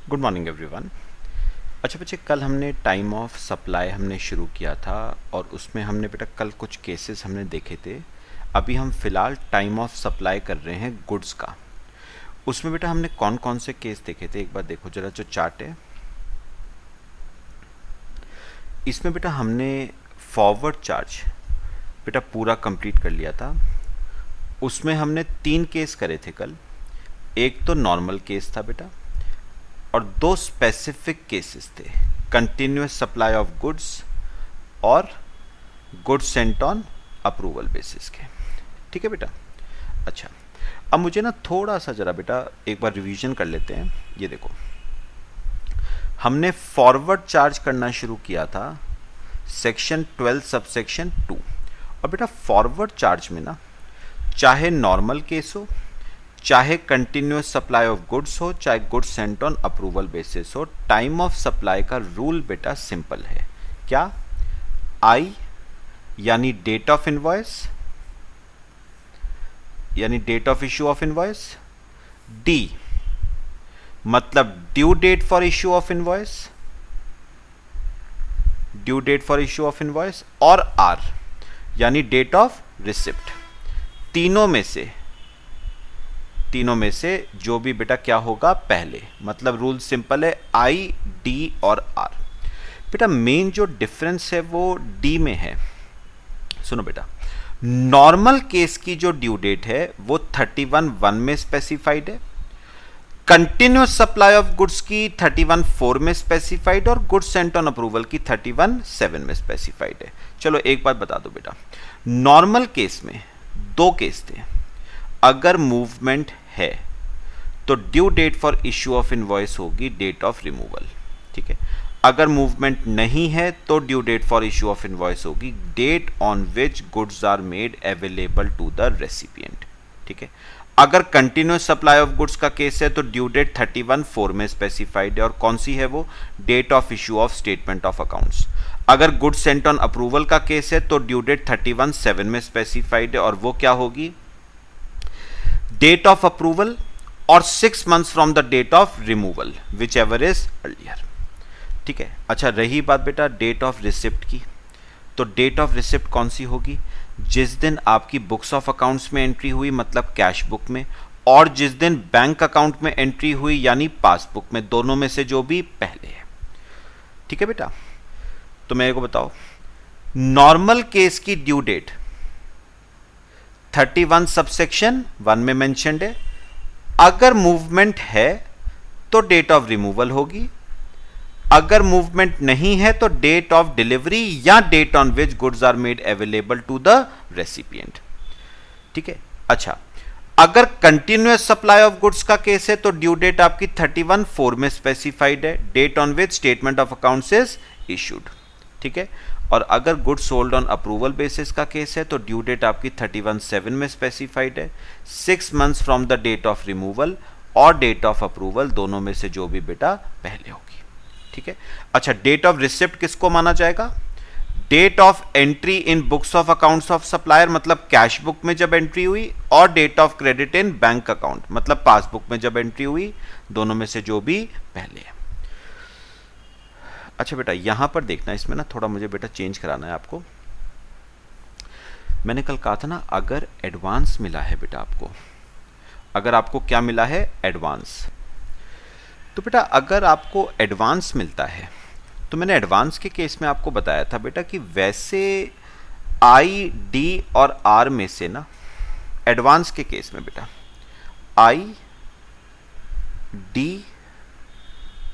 Good morning everyone. अच्छा बच्चे, कल हमने टाइम ऑफ सप्लाई हमने शुरू किया था और उसमें हमने बेटा कल कुछ केसेस हमने देखे थे। अभी हम फिलहाल टाइम ऑफ सप्लाई कर रहे हैं गुड्स का। उसमें बेटा हमने कौन कौन से केस देखे थे, एक बार देखो जरा जो चार्ट है। इसमें बेटा हमने फॉरवर्ड चार्ज बेटा पूरा कंप्लीट कर लिया था। उसमें हमने 3 केस करे थे कल। एक तो नॉर्मल केस था बेटा और 2 स्पेसिफिक केसेस थे, कंटिन्यूस सप्लाई ऑफ गुड्स और goods sent on approval basis के। ठीक है बेटा। अच्छा, अब मुझे ना थोड़ा सा जरा बेटा एक बार रिवीजन कर लेते हैं। ये देखो, हमने फॉरवर्ड चार्ज करना शुरू किया था सेक्शन 12 सबसेक्शन 2। और बेटा फॉरवर्ड चार्ज में ना चाहे नॉर्मल केस हो, चाहे कंटिन्यूस सप्लाई ऑफ गुड्स हो, चाहे goods sent on approval basis हो, टाइम ऑफ सप्लाई का रूल बेटा सिंपल है। क्या? आई यानी डेट ऑफ इनवॉइस यानी date of issue of invoice, D मतलब due date for issue of invoice, due date for issue of invoice, और R यानी डेट ऑफ रिसिप्ट। तीनों में से जो भी बेटा क्या होगा पहले, मतलब रूल सिंपल है, आई, डी और आर। बेटा मेन जो डिफरेंस है वो डी में है। सुनो बेटा, नॉर्मल केस की जो ड्यू डेट है वो 31(1) में स्पेसिफाइड है, कंटिन्यूस सप्लाई ऑफ गुड्स की 31(4) में स्पेसिफाइड और गुड्स सेंट ऑन अप्रूवल की 31(7) में स्पेसिफाइड है। चलो एक बात बता दो बेटा, नॉर्मल केस में 2 केस थे। अगर मूवमेंट है तो due date for issue of invoice होगी डेट ऑफ रिमूवल। ठीक है। अगर मूवमेंट नहीं है तो due date for issue of invoice होगी date on which goods are made available to the recipient. ठीक है। अगर कंटिन्यूस सप्लाई ऑफ गुड्स का केस है तो ड्यू डेट 31(4) में स्पेसिफाइड है, और कौन सी है वो? Date of issue of statement of accounts. अगर गुड्स सेंट ऑन अप्रूवल का केस है तो ड्यू डेट 31(7) में स्पेसिफाइड है, और वो क्या होगी? डेट ऑफ अप्रूवल और 6 months from the date of removal, whichever is earlier. ठीक है। अच्छा, रही बात बेटा डेट ऑफ रिसिप्ट की, तो डेट ऑफ रिसिप्ट कौन सी होगी? जिस दिन आपकी बुक्स ऑफ अकाउंट्स में एंट्री हुई, मतलब कैश बुक में, और जिस दिन बैंक अकाउंट में एंट्री हुई यानी पासबुक में, दोनों में से जो भी पहले है। ठीक है बेटा। तो मेरे को बताओ, नॉर्मल केस की ड्यू डेट 31 सबसेक्शन 1 में मेंशन्ड है। अगर मूवमेंट है तो डेट ऑफ रिमूवल होगी, अगर मूवमेंट नहीं है तो डेट ऑफ डिलीवरी या date on which goods are made available to the recipient. ठीक है। अच्छा, अगर कंटिन्यूस सप्लाई ऑफ गुड्स का केस है तो ड्यू डेट आपकी 31(4) में स्पेसिफाइड है, date on which statement of accounts is issued. ठीक है। और अगर goods sold on approval basis का केस है तो ड्यू डेट आपकी 31(7) में स्पेसिफाइड है, 6 months from the date of removal और डेट ऑफ अप्रूवल, दोनों में से जो भी बेटा पहले होगी। ठीक है। अच्छा, डेट ऑफ रिसिप्ट किसको माना जाएगा? Date of entry in books of accounts of supplier, मतलब कैश बुक में जब एंट्री हुई, और date of credit in bank account, मतलब पासबुक में जब एंट्री हुई, दोनों में से जो भी पहले है। अच्छा बेटा, यहां पर देखना, इसमें ना थोड़ा मुझे बेटा चेंज कराना है आपको। मैंने कल कहा था ना, अगर एडवांस मिला है बेटा आपको, अगर आपको क्या मिला है? एडवांस। तो बेटा अगर आपको एडवांस मिलता है तो मैंने एडवांस के केस में आपको बताया था बेटा कि वैसे आई, डी और आर में से ना, एडवांस के केस में बेटा आई, डी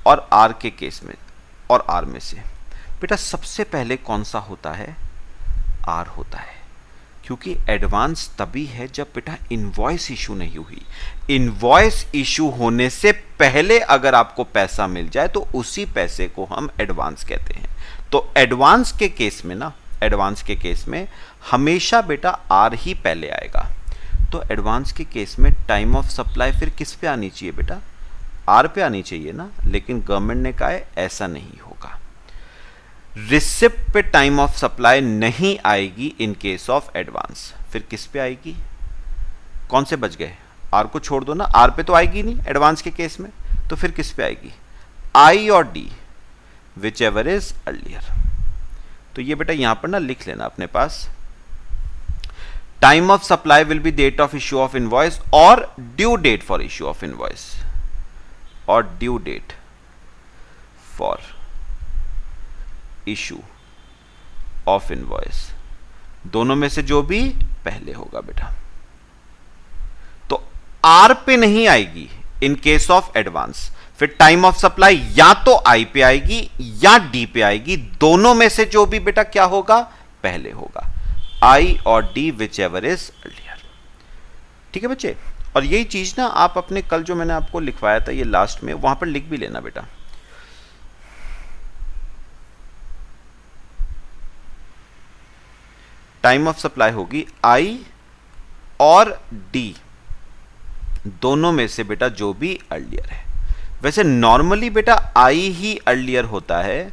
और आर के केस में, और आर में से बेटा सबसे पहले कौन सा होता है? आर होता है, क्योंकि एडवांस तभी है जब बेटा इनवॉइस इशू नहीं हुई। इनवॉइस इशू होने से पहले अगर आपको पैसा मिल जाए तो उसी पैसे को हम एडवांस कहते हैं। तो एडवांस के केस में ना, एडवांस के केस में हमेशा बेटा आर ही पहले आएगा। तो एडवांस के केस में टाइम ऑफ सप्लाई फिर किस पे आनी चाहिए बेटा? आर पे आनी चाहिए ना, लेकिन गवर्नमेंट ने कहा है ऐसा नहीं होगा। रिसिप्ट पे टाइम ऑफ सप्लाई नहीं आएगी इन केस ऑफ एडवांस, फिर किस पे आएगी? कौन से बच गए? आर को छोड़ दो ना, आर पे तो आएगी नहीं एडवांस के केस में, तो फिर किस पे आएगी? आई और D whichever is earlier. तो ये बेटा यहां पर ना लिख लेना अपने पास, time of supply will be date of issue of invoice और due date for issue of invoice, और due date for issue of invoice, दोनों में से जो भी पहले होगा बेटा। तो आर पे नहीं आएगी इन केस ऑफ एडवांस, फिर टाइम ऑफ सप्लाई या तो आई पे आएगी या डी पे आएगी, दोनों में से जो भी बेटा क्या होगा, पहले होगा, आई और D whichever is earlier. ठीक है बच्चे, और यही चीज ना आप अपने कल जो मैंने आपको लिखवाया था ये लास्ट में, वहां पर लिख भी लेना बेटा। टाइम ऑफ सप्लाई होगी आई और डी, दोनों में से बेटा जो भी अर्लियर है। वैसे नॉर्मली बेटा आई ही अर्लियर होता है,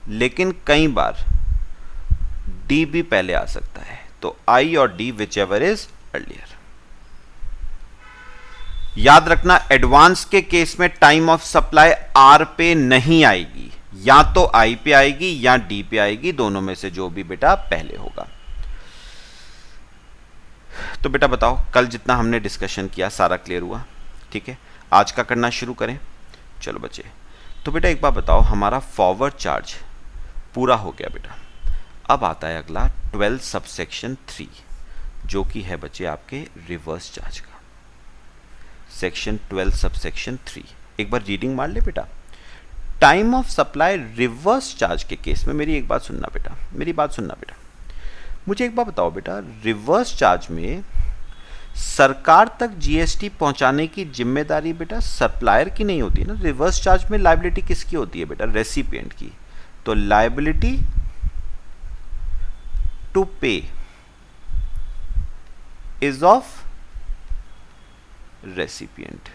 लेकिन कई बार डी भी पहले आ सकता है, तो आई और D whichever is earlier. याद रखना एडवांस के केस में टाइम ऑफ सप्लाई आर पे नहीं आएगी, या तो आई पे आएगी या डी पे आएगी, दोनों में से जो भी बेटा पहले होगा। तो बेटा बताओ कल जितना हमने डिस्कशन किया सारा क्लियर हुआ? ठीक है, आज का करना शुरू करें। चलो बच्चे, तो बेटा एक बार बताओ, हमारा फॉरवर्ड चार्ज पूरा हो गया बेटा। अब आता है अगला 12 सबसेक्शन 3, जो कि है बच्चे आपके रिवर्स चार्ज का। सेक्शन 12 सबसेक्शन 3, एक बार रीडिंग मार ले बेटा। Time of supply reverse charge के केस में मेरी एक बात सुनना बेटा, मेरी बात सुनना बेटा। मुझे एक बात बताओ बेटा, रिवर्स चार्ज में सरकार तक जीएसटी पहुंचाने की जिम्मेदारी बेटा सप्लायर की नहीं होती ना। रिवर्स चार्ज में लायबिलिटी किसकी होती है बेटा? रेसिपिएंट की। तो लायबिलिटी टू पे इज ऑफ रेसिपिएंट।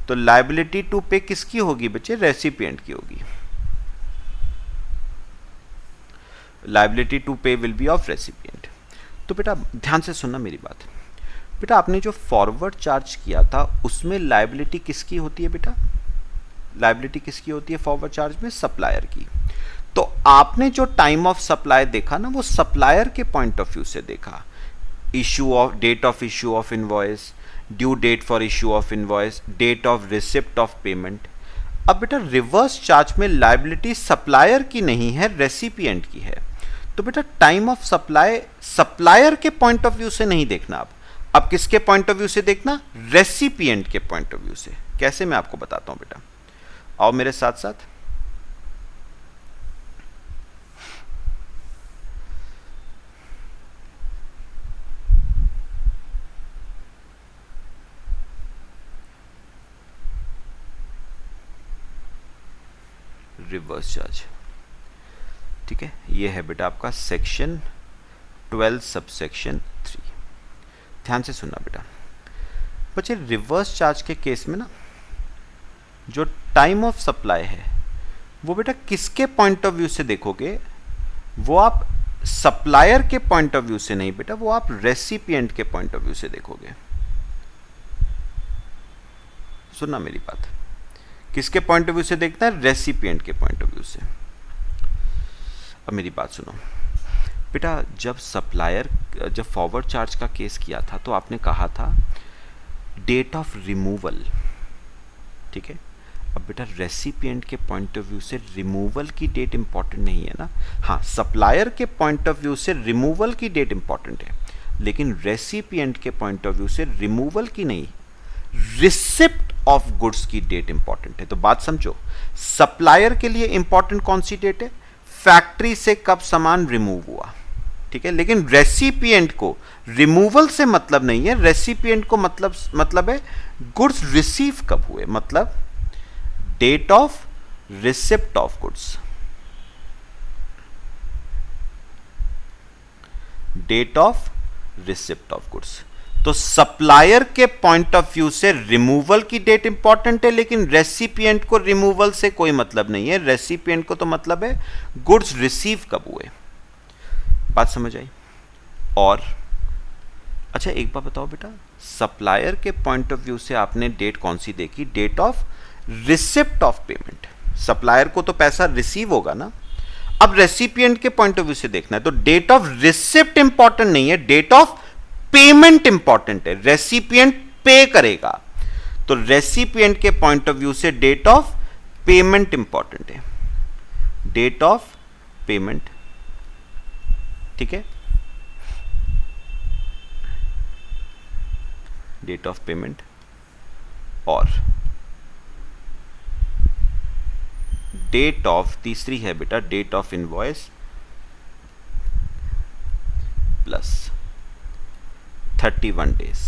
तो लायबिलिटी टू पे किसकी होगी बच्चे? रेसिपिएंट की होगी। लायबिलिटी टू पे विल बी ऑफ रेसिपिएंट। तो बेटा ध्यान से सुनना मेरी बात। बेटा आपने जो फॉरवर्ड चार्ज किया था उसमें लायबिलिटी किसकी होती है बेटा? लायबिलिटी किसकी होती है फॉरवर्ड चार्ज में? सप्लायर की। तो आपने जो टाइम ऑफ सप्लाई देखा ना, वो सप्लायर के पॉइंट ऑफ व्यू से देखा। Issue of, date of issue of invoice, due date for issue of invoice, date of receipt of payment. अब बेटा रिवर्स चार्ज में लायबिलिटी सप्लायर की नहीं है, रेसिपिएंट की है। तो बेटा टाइम ऑफ सप्लाई सप्लायर के पॉइंट ऑफ व्यू से नहीं देखना। अब किसके पॉइंट ऑफ व्यू से देखना? रेसिपिएंट के पॉइंट ऑफ व्यू से। कैसे, मैं आपको बताता हूं बेटा, आओ मेरे साथ साथ। रिवर्स चार्ज, ठीक है, ये है बेटा आपका सेक्शन 12 सबसेक्शन 3। ध्यान से सुनना बेटा बच्चे, रिवर्स चार्ज के केस में ना जो टाइम ऑफ सप्लाई है वो बेटा किसके पॉइंट ऑफ व्यू से देखोगे? वो आप सप्लायर के पॉइंट ऑफ व्यू से नहीं बेटा, वो आप रेसिपिएंट के पॉइंट ऑफ व्यू से देखोगे। सुनना मेरी बात, किसके पॉइंट ऑफ व्यू से देखना है? रेसिपिएंट के पॉइंट ऑफ व्यू से। अब मेरी बात सुनो बेटा, जब सप्लायर, जब फॉरवर्ड चार्ज का केस किया था तो आपने कहा था डेट ऑफ रिमूवल, ठीक है। अब बेटा रेसिपिएंट के पॉइंट ऑफ व्यू से रिमूवल की डेट इंपॉर्टेंट नहीं है ना। हाँ, सप्लायर के पॉइंट ऑफ व्यू से रिमूवल की डेट इंपॉर्टेंट है, लेकिन रेसिपिएंट के पॉइंट ऑफ व्यू से रिमूवल की नहीं, रिसिप्ट ऑफ गुड्स की डेट इंपॉर्टेंट है। तो बात समझो, सप्लायर के लिए इंपॉर्टेंट कौन सी डेट है? फैक्ट्री से कब सामान रिमूव हुआ, ठीक है। लेकिन रेसिपिएंट को रिमूवल से मतलब नहीं है, रेसिपिएंट को मतलब है गुड्स रिसीव कब हुए, मतलब date of receipt of goods, date of receipt of goods. तो सप्लायर के पॉइंट ऑफ व्यू से रिमूवल की डेट इंपॉर्टेंट है, लेकिन रेसिपिएंट को रिमूवल से कोई मतलब नहीं है। रेसिपिएंट को तो मतलब है गुड्स रिसीव कब हुए। बात समझ आई? और अच्छा एक बात बताओ बेटा, सप्लायर के पॉइंट ऑफ व्यू से आपने डेट कौन सी देखी? Date of receipt of payment, supplier को तो पैसा रिसीव होगा ना, अब रेसिपिएंट के पॉइंट ऑफ व्यू से देखना है तो डेट ऑफ रिसिप्ट इंपॉर्टेंट नहीं है, डेट ऑफ पेमेंट इंपॉर्टेंट है, रेसिपिएंट पे करेगा, तो रेसिपिएंट के पॉइंट ऑफ व्यू से डेट ऑफ पेमेंट इंपॉर्टेंट है, डेट ऑफ पेमेंट, ठीक है, डेट ऑफ पेमेंट, और डेट ऑफ, तीसरी है बेटा date of invoice plus 31 days,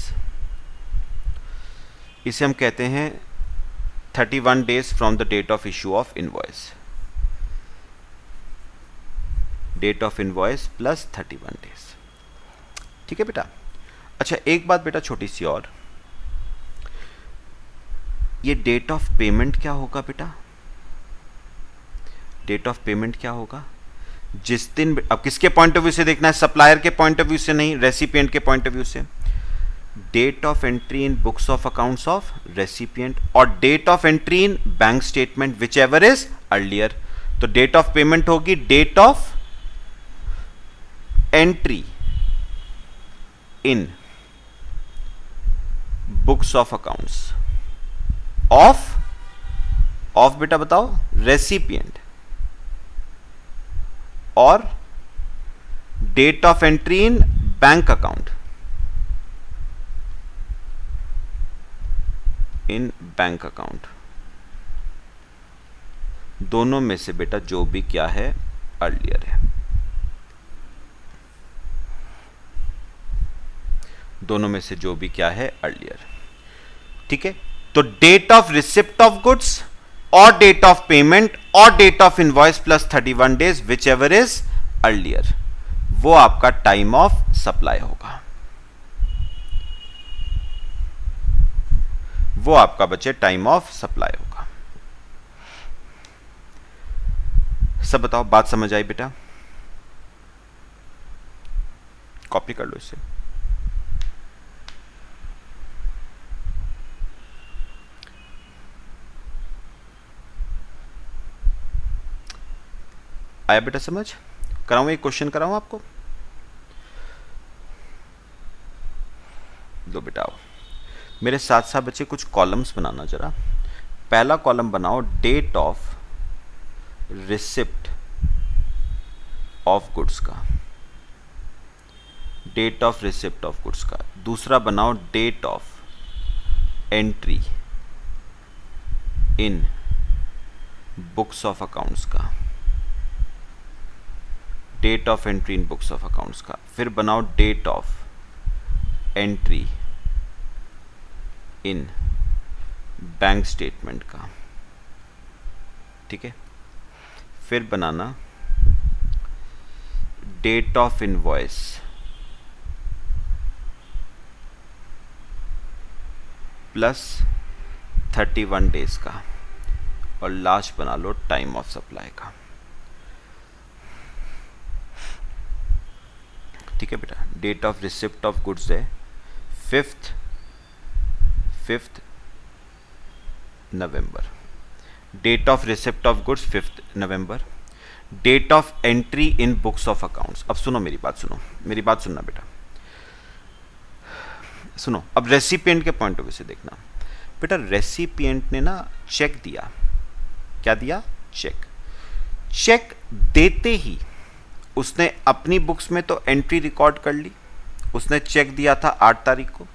इसे हम कहते हैं 31 days from the date of issue of invoice, date of invoice plus 31 days, ठीक है बेटा। अच्छा एक बात बेटा छोटी सी और, ये डेट ऑफ पेमेंट क्या होगा बेटा, डेट ऑफ पेमेंट क्या होगा, जिस दिन, अब किसके पॉइंट ऑफ व्यू से देखना है, सप्लायर के पॉइंट ऑफ व्यू से नहीं, रेसिपिएंट के पॉइंट ऑफ व्यू से, date of entry in books of accounts of recipient और date of entry in bank statement whichever is earlier, तो डेट ऑफ पेमेंट होगी date of entry in books of accounts of बेटा बताओ recipient, और date of entry in bank account, in bank account, दोनों में से बेटा जो भी क्या है अर्लियर है, दोनों में से जो भी क्या है अर्लियर, ठीक है। तो date of receipt of goods और डेट ऑफ पेमेंट और date of invoice plus 31 days whichever is earlier, वो आपका टाइम ऑफ सप्लाई होगा, वो आपका बच्चे टाइम ऑफ सप्लाई होगा। सब बताओ, बात समझ आई बेटा, कॉपी कर लो इसे। आया बेटा समझ, कराऊं एक क्वेश्चन कराऊं आपको, लो बेटा आओ मेरे साथ साथ बच्चे कुछ कॉलम्स बनाना जरा। पहला कॉलम बनाओ date of receipt of goods का, date of receipt of goods का, दूसरा बनाओ date of entry in books of accounts का, date of entry in books of accounts का, फिर बनाओ date of entry in bank statement का, ठीक है, फिर बनाना date of invoice plus 31 days का, और लास्ट बना लो टाइम ऑफ सप्लाई का, ठीक है बेटा। Date of receipt of goods है 5th नवंबर, date of receipt of goods 5th नवंबर, date of entry in books of accounts. अब सुनो मेरी बात, सुनो मेरी बात, सुनना बेटा सुनो, अब रेसिपिएंट के पॉइंट ऑफ व्यू से देखना बेटा, रेसिपिएंट ने ना चेक दिया, क्या दिया, चेक, चेक देते ही उसने अपनी बुक्स में तो एंट्री रिकॉर्ड कर ली, उसने चेक दिया था 8 तारीख को,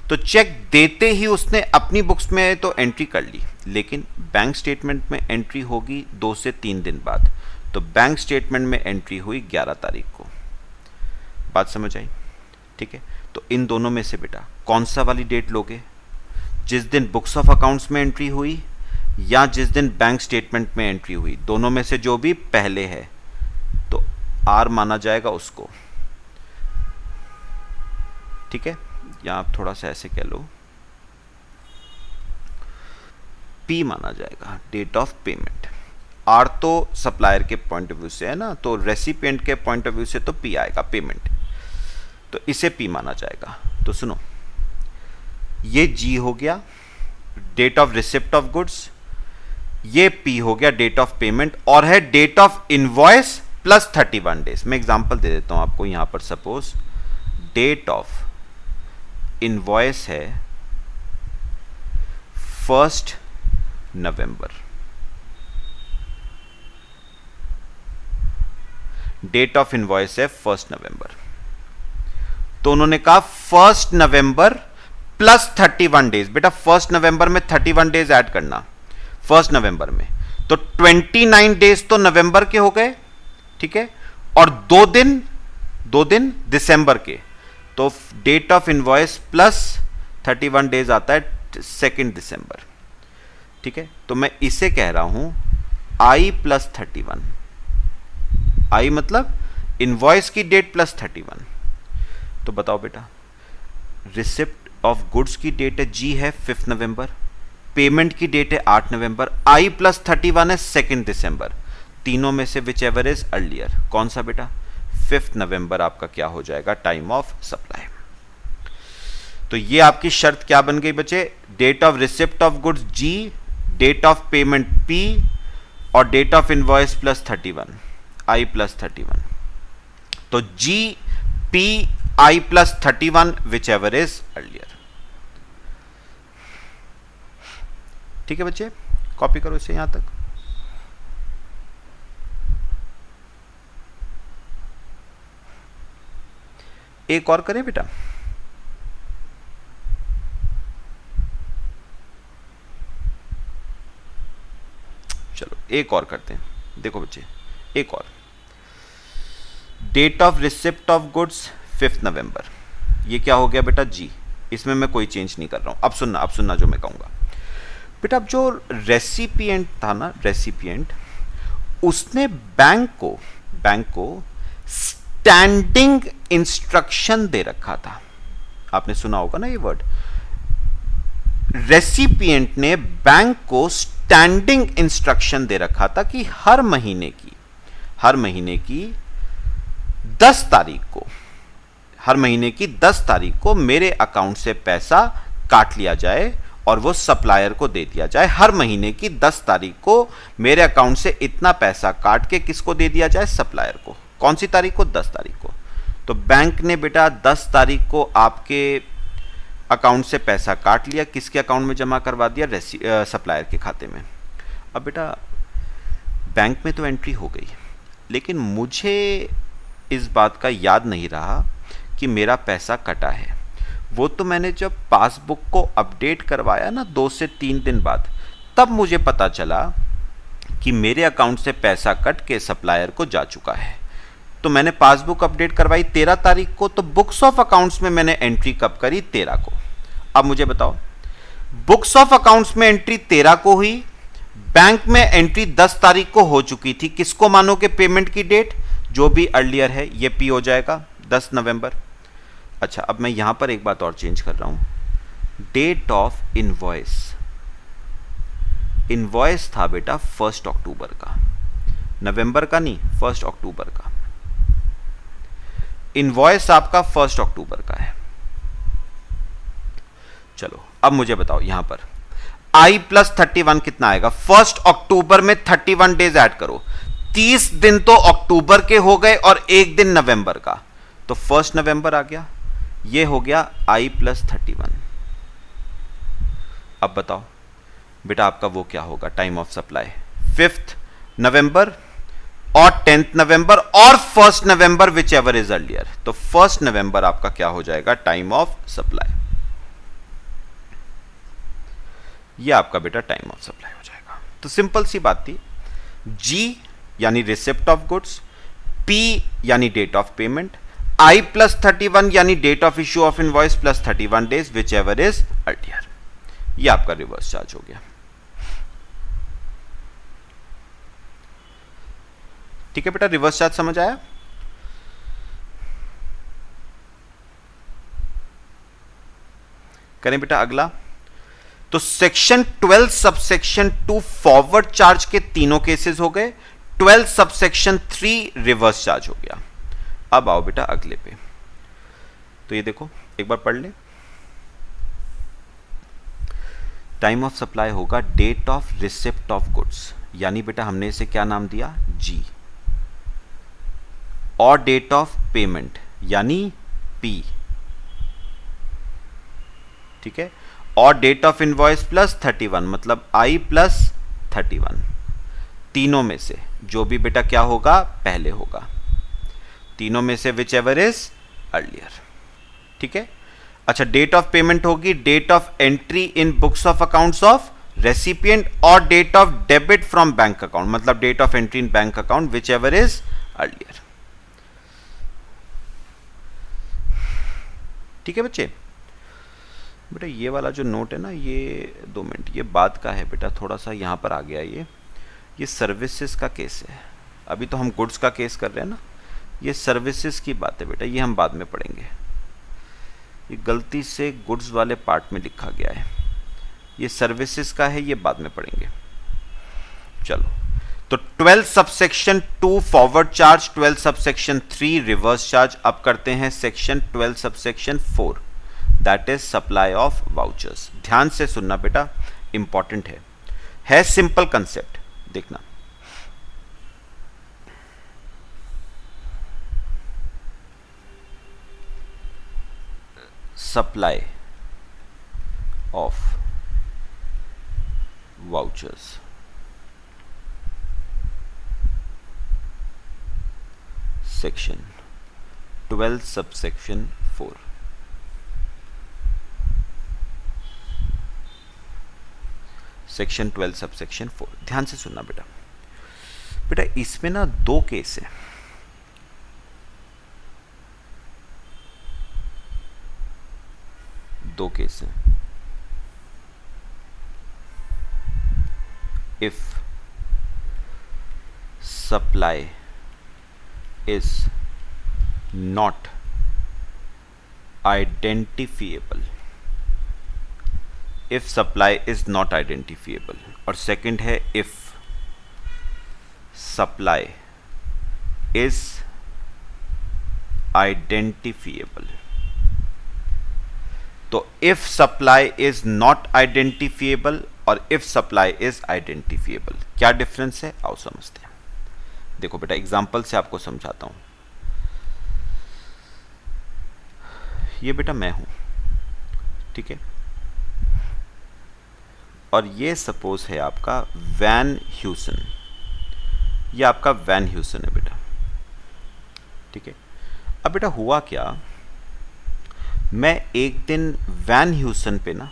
तो चेक देते ही उसने अपनी बुक्स में तो एंट्री कर ली, लेकिन बैंक स्टेटमेंट में एंट्री होगी 2 से 3 दिन बाद, तो बैंक स्टेटमेंट में एंट्री हुई 11 तारीख को, बात समझ आई, ठीक है। तो इन दोनों में से बेटा कौन सा वाली डेट लोगे, जिस दिन बुक्स ऑफ अकाउंट्स में एंट्री हुई या जिस दिन बैंक स्टेटमेंट में एंट्री हुई, दोनों में से जो भी पहले है तो आर माना जाएगा उसको, ठीक है, या आप थोड़ा सा ऐसे कह लो पी माना जाएगा, डेट ऑफ पेमेंट। आर तो सप्लायर के पॉइंट ऑफ व्यू से है ना, तो रेसिपिएंट के पॉइंट ऑफ व्यू से तो पी आएगा पेमेंट, तो इसे पी माना जाएगा। तो सुनो, ये जी हो गया date of receipt of goods ये P हो गया डेट ऑफ पेमेंट और है date of invoice plus 31 days. मैं एग्जांपल दे देता हूं आपको, यहां पर सपोज डेट ऑफ इनवॉइस है 1 नवंबर, डेट ऑफ इनवॉइस है 1 नवंबर, तो उन्होंने कहा 1 नवंबर प्लस 31 डेज। बेटा 1 नवंबर में 31 डेज ऐड करना 1 नवंबर में, तो 29 डेज तो नवंबर के हो गए, ठीक है, और 2 दिन दिसंबर के, तो date of invoice plus 31 days आता है 2 दिसंबर, ठीक है। तो मैं इसे कह रहा हूं I प्लस 31, I मतलब इनवॉइस की डेट प्लस 31। तो बताओ बेटा, रिसिप्ट ऑफ गुड्स की डेट है G है 5 नवंबर, पेमेंट की डेट है 8 नवंबर, I प्लस 31 है 2 दिसंबर, तीनों में से विच एवर इज अर्लियर, कौन सा बेटा, 5 नवंबर आपका क्या हो जाएगा, टाइम ऑफ सप्लाई। तो ये आपकी शर्त क्या बन गई बच्चे, date of receipt of goods G, date of payment P और date of invoice plus 31, I plus 31। तो G P I plus 31 whichever is earlier. ठीक है बच्चे, कॉपी करो इसे यहां तक। एक और करें बेटा, चलो एक और करते हैं। देखो बच्चे, एक और, date of receipt of goods 5 नवंबर, ये क्या हो गया बेटा G, इसमें मैं कोई चेंज नहीं कर रहा हूं। अब सुनना जो मैं कहूंगा बेटा, अब जो रेसिपिएंट था ना, रेसिपिएंट, उसने बैंक को स्टैंडिंग इंस्ट्रक्शन दे रखा था। आपने सुना होगा ना ये वर्ड, रेसिपिएंट ने बैंक को स्टैंडिंग इंस्ट्रक्शन दे रखा था कि हर महीने की 10 तारीख को मेरे अकाउंट से पैसा काट लिया जाए और वो सप्लायर को दे दिया जाए। हर महीने की 10 तारीख को मेरे अकाउंट से इतना पैसा काट के किसको दे दिया जाए, सप्लायर को। कौन सी तारीख को, 10 तारीख को। तो बैंक ने बेटा 10 तारीख को आपके अकाउंट से पैसा काट लिया, किसके अकाउंट में जमा करवा दिया, सप्लायर के खाते में। अब बेटा बैंक में तो एंट्री हो गई, लेकिन मुझे इस बात का याद नहीं रहा कि मेरा पैसा कटा है। वो तो मैंने जब पासबुक को अपडेट करवाया ना 2 से 3 दिन बाद, तब मुझे पता चला कि मेरे अकाउंट से पैसा कट के सप्लायर को जा चुका है। तो मैंने पासबुक अपडेट करवाई 13 तारीख को, तो बुक्स ऑफ अकाउंट्स में मैंने एंट्री कब करी, 13 को। अब मुझे बताओ, बुक्स ऑफ अकाउंट्स में एंट्री 13 को हुई, बैंक में एंट्री 10 तारीख को हो चुकी थी। किसको मानोगे पेमेंट की डेट, जो भी अर्लियर है, ये P हो जाएगा 10 नवंबर। अच्छा, अब मैं यहां पर एक बात और चेंज कर रहा हूं, डेट ऑफ इनवॉइस था बेटा 1 अक्टूबर का, नवंबर का नहीं, 1 अक्टूबर का। इनवॉइस आपका 1 अक्टूबर का है। चलो अब मुझे बताओ, यहां पर I प्लस 31 कितना आएगा, 1 अक्टूबर में 31 डेज ऐड करो, 30 दिन तो अक्टूबर के हो गए और 1 दिन नवंबर का, तो 1 नवंबर आ गया। ये हो गया I प्लस 31। अब बताओ बेटा आपका वो क्या होगा, टाइम ऑफ सप्लाई, 5 नवंबर और 10 नवंबर और 1 नवंबर विच एवर इज अर्लियर। तो 1 नवंबर आपका क्या हो जाएगा, टाइम ऑफ सप्लाई। ये आपका बेटा टाइम ऑफ सप्लाई हो जाएगा। तो सिंपल सी बात थी, G यानी रिसिप्ट ऑफ गुड्स, P यानी date of payment, I plus 31 यानी date of issue of invoice plus 31 days whichever is earlier. ये आपका रिवर्स चार्ज हो गया। ठीक है बेटा, रिवर्स चार्ज समझ आया। करें बेटा अगला। तो सेक्शन 12 सबसेक्शन 2 फॉरवर्ड चार्ज के तीनों केसेस हो गए, 12 सबसेक्शन 3 रिवर्स चार्ज हो गया। अब आओ बेटा अगले पे। तो ये देखो एक बार पढ़ ले टाइम ऑफ सप्लाई होगा date of receipt of goods, यानी बेटा हमने इसे क्या नाम दिया, जी, और डेट ऑफ पेमेंट यानी पी, ठीक है, और डेट ऑफ इनवॉइस प्लस 31 मतलब आई प्लस 31, तीनों में से जो भी बेटा क्या होगा, पहले होगा, तीनों में से विच एवर इज अर्लियर, ठीक है। अच्छा, डेट ऑफ पेमेंट होगी date of entry in books of accounts of recipient और date of debit from bank account, मतलब date of entry in bank account whichever is earlier, ठीक है बच्चे। बेटा ये वाला जो नोट है ना, ये 2 मिनट, ये बाद का है बेटा, थोड़ा सा यहाँ पर आ गया, ये सर्विसेज का केस है, अभी तो हम गुड्स का केस कर रहे हैं ना, ये सर्विसेज की बात है बेटा, ये हम बाद में पढ़ेंगे, ये गलती से गुड्स वाले पार्ट में लिखा गया है, ये सर्विसेज का है, ये बाद में पढ़ेंगे। चलो, तो 12 subsection 2 forward charge, 12 subsection 3 reverse charge. अब करते हैं section 12 subsection 4, that is supply of vouchers. ध्यान से सुनना बेटा, इंपॉर्टेंट है सिंपल कंसेप्ट, देखना। Supply of vouchers, section 12 subsection 4। Section 12 subsection 4, ध्यान से सुनना बेटा। बेटा इसमें ना 2 केस है, दो केस हैं। If supply is not identifiable, if supply is not identifiable, और सेकंड है if supply is identifiable। तो if supply is not identifiable और if supply is identifiable, क्या डिफरेंस है, आओ समझते हैं। देखो बेटा एग्जाम्पल से आपको समझाता हूं। ये बेटा मैं हूं, ठीक है, और ये सपोज है आपका वैन ह्यूसन, ये आपका वैन ह्यूसन है बेटा, ठीक है। अब बेटा हुआ क्या, मैं एक दिन वैन ह्यूसन पे ना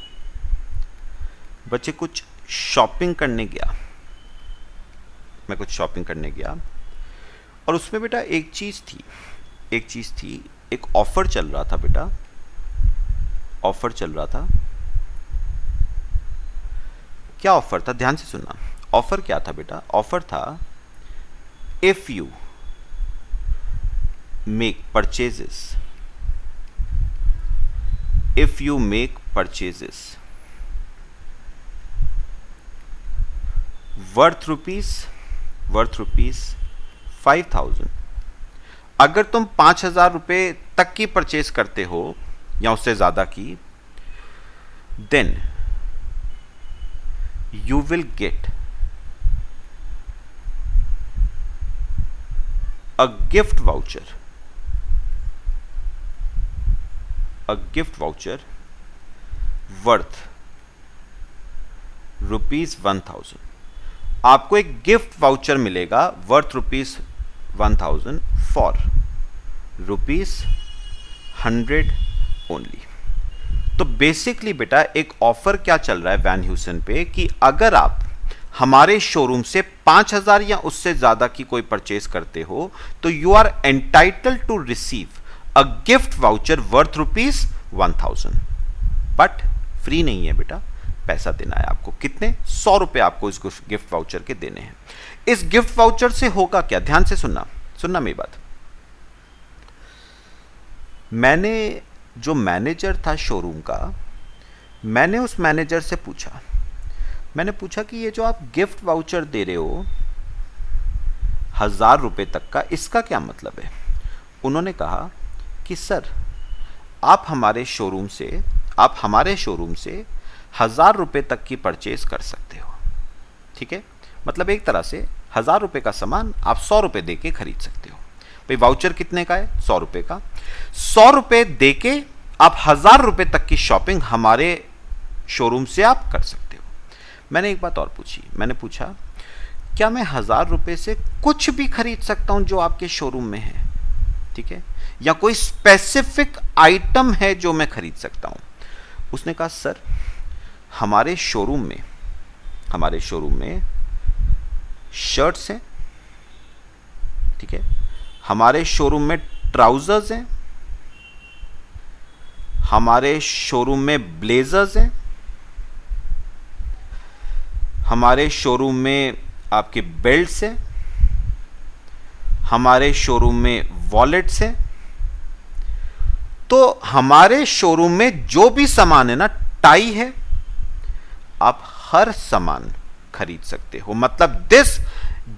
बच्चे कुछ शॉपिंग करने गया, मैं कुछ शॉपिंग करने गया, और उसमें बेटा एक चीज़ थी, एक ऑफर चल रहा था बेटा, ऑफर चल रहा था। क्या ऑफर था, ध्यान से सुनना। ऑफर क्या था बेटा, ऑफर था if you make purchases, if you make purchases worth rupees 5000, अगर तुम 5000 रुपये तक की परचेज करते हो या उससे ज्यादा की, then you will get a gift voucher worth ₹1000। आपको एक गिफ्ट वाउचर मिलेगा वर्थ ₹1000 फॉर ₹100 ओनली। तो बेसिकली बेटा एक ऑफर क्या चल रहा है वैन ह्यूसन पे कि अगर आप हमारे शोरूम से 5000 या उससे ज्यादा की कोई परचेज करते हो तो you are entitled to receive a gift voucher worth ₹1000। But free नहीं है बेटा, पैसा देना है आपको। कितने? 100 रुपए आपको इस गिफ्ट वाउचर के देने हैं। इस गिफ्ट वाउचर से होगा क्या, ध्यान से सुनना मेरी बात। मैंने जो मैनेजर था शोरूम का, मैंने उस मैनेजर से पूछा, मैंने पूछा कि ये जो आप गिफ्ट वाउचर दे रहे हो 1000 रुपए तक का, इसका क्या मतलब है? उन्होंने कहा कि सर आप हमारे शोरूम से ₹1000 तक की परचेज कर सकते हो। ठीक है, मतलब एक तरह से ₹1000 का सामान आप ₹100 दे के खरीद सकते हो। भाई वाउचर कितने का है? ₹100 का। ₹100 दे के आप ₹1000 तक की शॉपिंग हमारे शोरूम से आप कर सकते हो। मैंने एक बात और पूछी, मैंने पूछा क्या मैं ₹1000 से कुछ भी खरीद सकता हूं जो आपके शोरूम में है? ठीक है, या कोई स्पेसिफिक आइटम है जो मैं खरीद सकता हूं? उसने कहा सर हमारे शोरूम में शर्ट्स हैं, ठीक है, हमारे शोरूम में ट्राउजर्स हैं, हमारे शोरूम में ब्लेजर्स हैं, हमारे शोरूम में आपके बेल्ट्स हैं, हमारे शोरूम में वॉलेट्स हैं। तो हमारे शोरूम में जो भी सामान है ना, टाई है, आप हर सामान खरीद सकते हो। मतलब this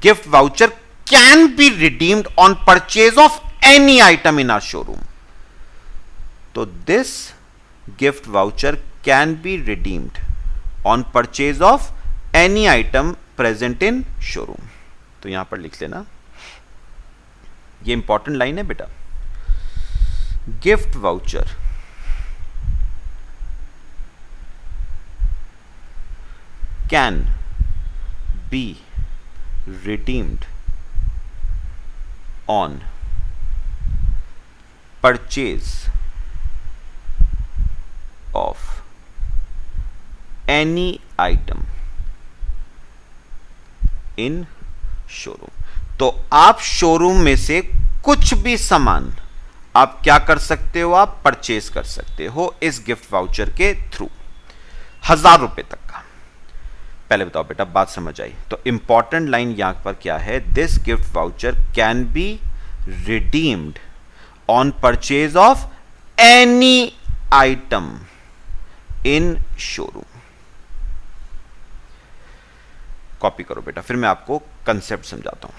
gift voucher can be redeemed on purchase of any item in our showroom. तो this gift voucher can be redeemed on purchase of any item present in showroom. तो यहां पर लिख लेना, ये इंपॉर्टेंट लाइन है बेटा। Gift voucher can B redeemed on purchase of any item in showroom। तो आप शोरूम में से कुछ भी सामान आप क्या कर सकते हो? आप परचेज कर सकते हो इस गिफ्ट वाउचर के थ्रू, ₹1000 तक का। पहले बताओ बेटा, बात समझ आई? तो इंपॉर्टेंट लाइन यहां पर क्या है? This gift voucher can be redeemed on purchase of any item in showroom. Copy करो बेटा, फिर मैं आपको कंसेप्ट समझाता हूं।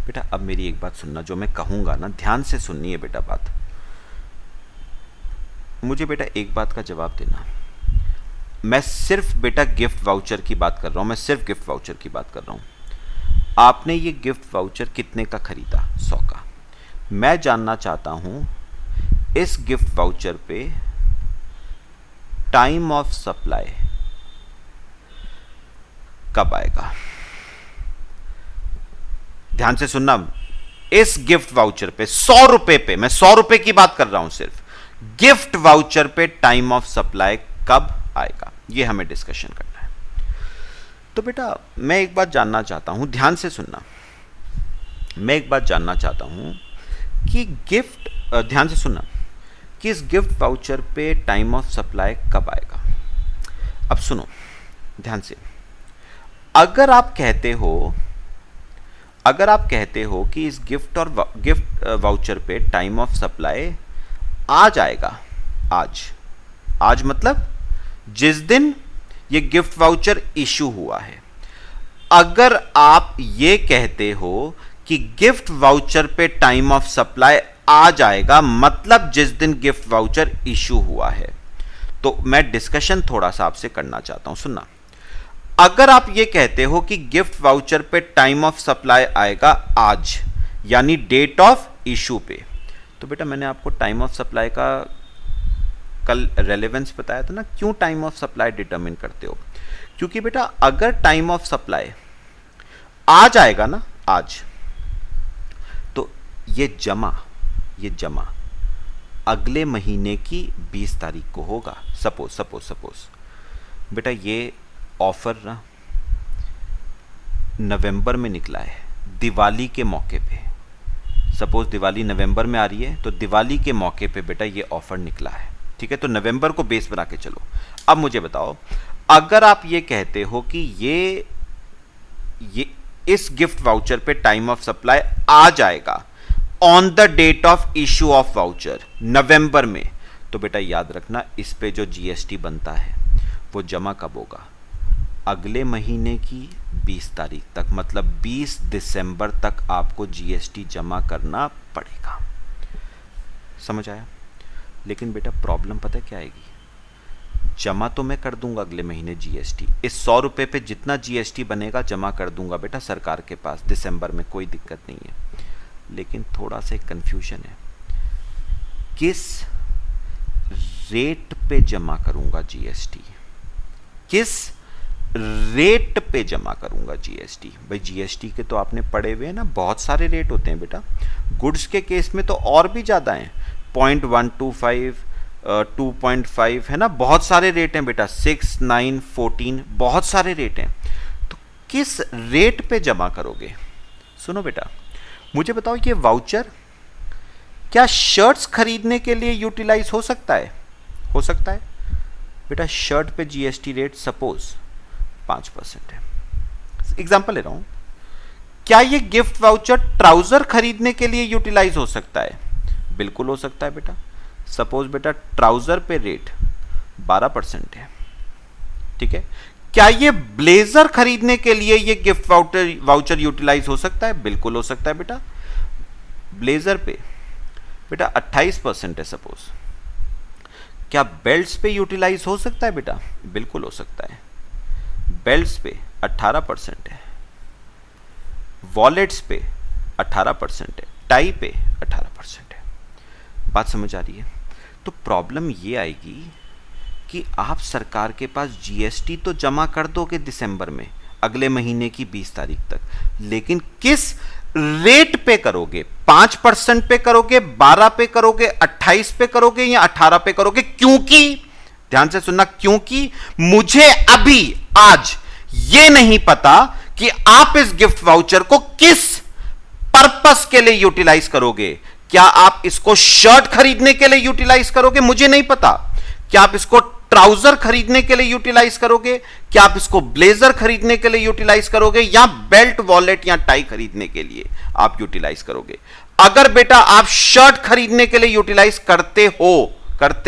बेटा अब मेरी एक बात सुनना, जो मैं कहूंगा ना ध्यान से सुननी है बेटा बात। मुझे बेटा एक बात का जवाब देना, मैं सिर्फ बेटा गिफ्ट वाउचर की बात कर रहा हूं, मैं सिर्फ गिफ्ट वाउचर की बात कर रहा हूं। आपने ये गिफ्ट वाउचर कितने का खरीदा? 100 का। मैं जानना चाहता हूं इस गिफ्ट वाउचर पे टाइम ऑफ सप्लाई कब आएगा? ध्यान से सुनना, इस गिफ्ट वाउचर पे ₹100 पे, मैं ₹100 की बात कर रहा हूं सिर्फ, गिफ्ट वाउचर पे टाइम ऑफ सप्लाई कब आएगा, ये हमें डिस्कशन करना है। तो बेटा मैं एक बात जानना चाहता हूं, ध्यान से सुनना, मैं एक बात जानना चाहता हूं कि ध्यान से सुनना, कि इस गिफ्ट वाउचर पे टाइम ऑफ सप्लाई कब आएगा। अब सुनो ध्यान से, अगर आप कहते हो कि इस गिफ्ट वाउचर पे टाइम ऑफ सप्लाई आ जाएगा, आज मतलब जिस दिन ये गिफ्ट वाउचर इशू हुआ है। अगर आप ये कहते हो कि गिफ्ट वाउचर पे टाइम ऑफ सप्लाई आ जाएगा, मतलब जिस दिन गिफ्ट वाउचर इशू हुआ है, तो मैं डिस्कशन थोड़ा सा आपसे करना चाहता हूं, सुनना। अगर आप ये कहते हो कि गिफ्ट वाउचर पे टाइम ऑफ सप्लाई आएगा आज, यानी डेट ऑफ इशू पे, तो बेटा मैंने आपको टाइम ऑफ सप्लाई का कल रेलेवेंस बताया था ना, क्यों टाइम ऑफ सप्लाई डिटरमिन करते हो? क्योंकि बेटा अगर टाइम ऑफ सप्लाई आ जाएगा ना आज, तो ये जमा अगले महीने की 20 तारीख को होगा। सपोज बेटा ये ऑफर ना नवंबर में निकला है, दिवाली के मौके पे। सपोज दिवाली नवंबर में आ रही है, तो दिवाली के मौके पे बेटा ये ऑफर निकला है, ठीक है? तो नवंबर को बेस बना के चलो। अब मुझे बताओ, अगर आप ये कहते हो कि ये इस गिफ्ट वाउचर पे टाइम ऑफ सप्लाई आ जाएगा on the date of issue of voucher नवंबर में, तो बेटा याद रखना इस पे जो जीएसटी बनता है वो जमा कब होगा? अगले महीने की 20 तारीख तक, मतलब 20 दिसंबर तक आपको जीएसटी जमा करना पड़ेगा। समझ आया? लेकिन बेटा प्रॉब्लम पता है क्या आएगी, जमा तो मैं कर दूंगा अगले महीने जीएसटी, इस 100 रुपये पे जितना जीएसटी बनेगा जमा कर दूंगा बेटा सरकार के पास दिसंबर में, कोई दिक्कत नहीं है। लेकिन थोड़ा सा एक कन्फ्यूजन है, किस रेट पे जमा करूंगा जीएसटी, किस रेट पे जमा करूंगा जीएसटी। भाई जीएसटी के तो आपने पढ़े हुए हैं ना, बहुत सारे रेट होते हैं बेटा, गुड्स के केस में तो और भी ज़्यादा हैं, 0.125, 2.5 है ना, बहुत सारे रेट हैं बेटा, 6, 9, 14, बहुत सारे रेट हैं। तो किस रेट पे जमा करोगे? सुनो बेटा, मुझे बताओ ये वाउचर क्या शर्ट्स खरीदने के लिए यूटिलाइज हो सकता है? हो सकता है बेटा। शर्ट पे जीएसटी रेट सपोज 5% है, एग्जांपल ले रहा हूं। क्या ये गिफ्ट वाउचर ट्राउजर खरीदने के लिए यूटिलाइज हो सकता है? बिल्कुल हो सकता है बेटा। सपोज बेटा ट्राउजर पे रेट 12% है, ठीक है। क्या ये ब्लेजर खरीदने के लिए ये गिफ्ट वाउचर यूटिलाइज हो सकता है? बिल्कुल हो सकता है बेटा। ब्लेजर पे बेटा 28% है सपोज। क्या बेल्ट्स पे यूटिलाइज हो सकता है बेटा? बिल्कुल हो सकता है। बेल्ट्स पे 18% है, वॉलेट्स पे 18% है, टाई पे 18% है। बात समझ आ रही है? तो प्रॉब्लम ये आएगी कि आप सरकार के पास जीएसटी तो जमा कर दोगे दिसंबर में, अगले महीने की 20 तारीख तक, लेकिन किस रेट पे करोगे? 5% पे करोगे, 12 पे करोगे, 28 पे करोगे या 18 पे करोगे? क्योंकि ध्यान से सुनना, क्योंकि मुझे अभी आज ये नहीं पता कि आप इस गिफ्ट वाउचर को किस पर्पस के लिए यूटिलाइज करोगे। क्या आप इसको शर्ट खरीदने के लिए यूटिलाइज करोगे? मुझे नहीं पता। क्या आप इसको ट्राउजर खरीदने के लिए यूटिलाइज करोगे? क्या आप इसको ब्लेजर खरीदने के लिए यूटिलाइज करोगे? या बेल्ट, वॉलेट या टाई खरीदने के लिए आप यूटिलाइज करोगे? अगर बेटा आप शर्ट खरीदने के लिए यूटिलाइज करते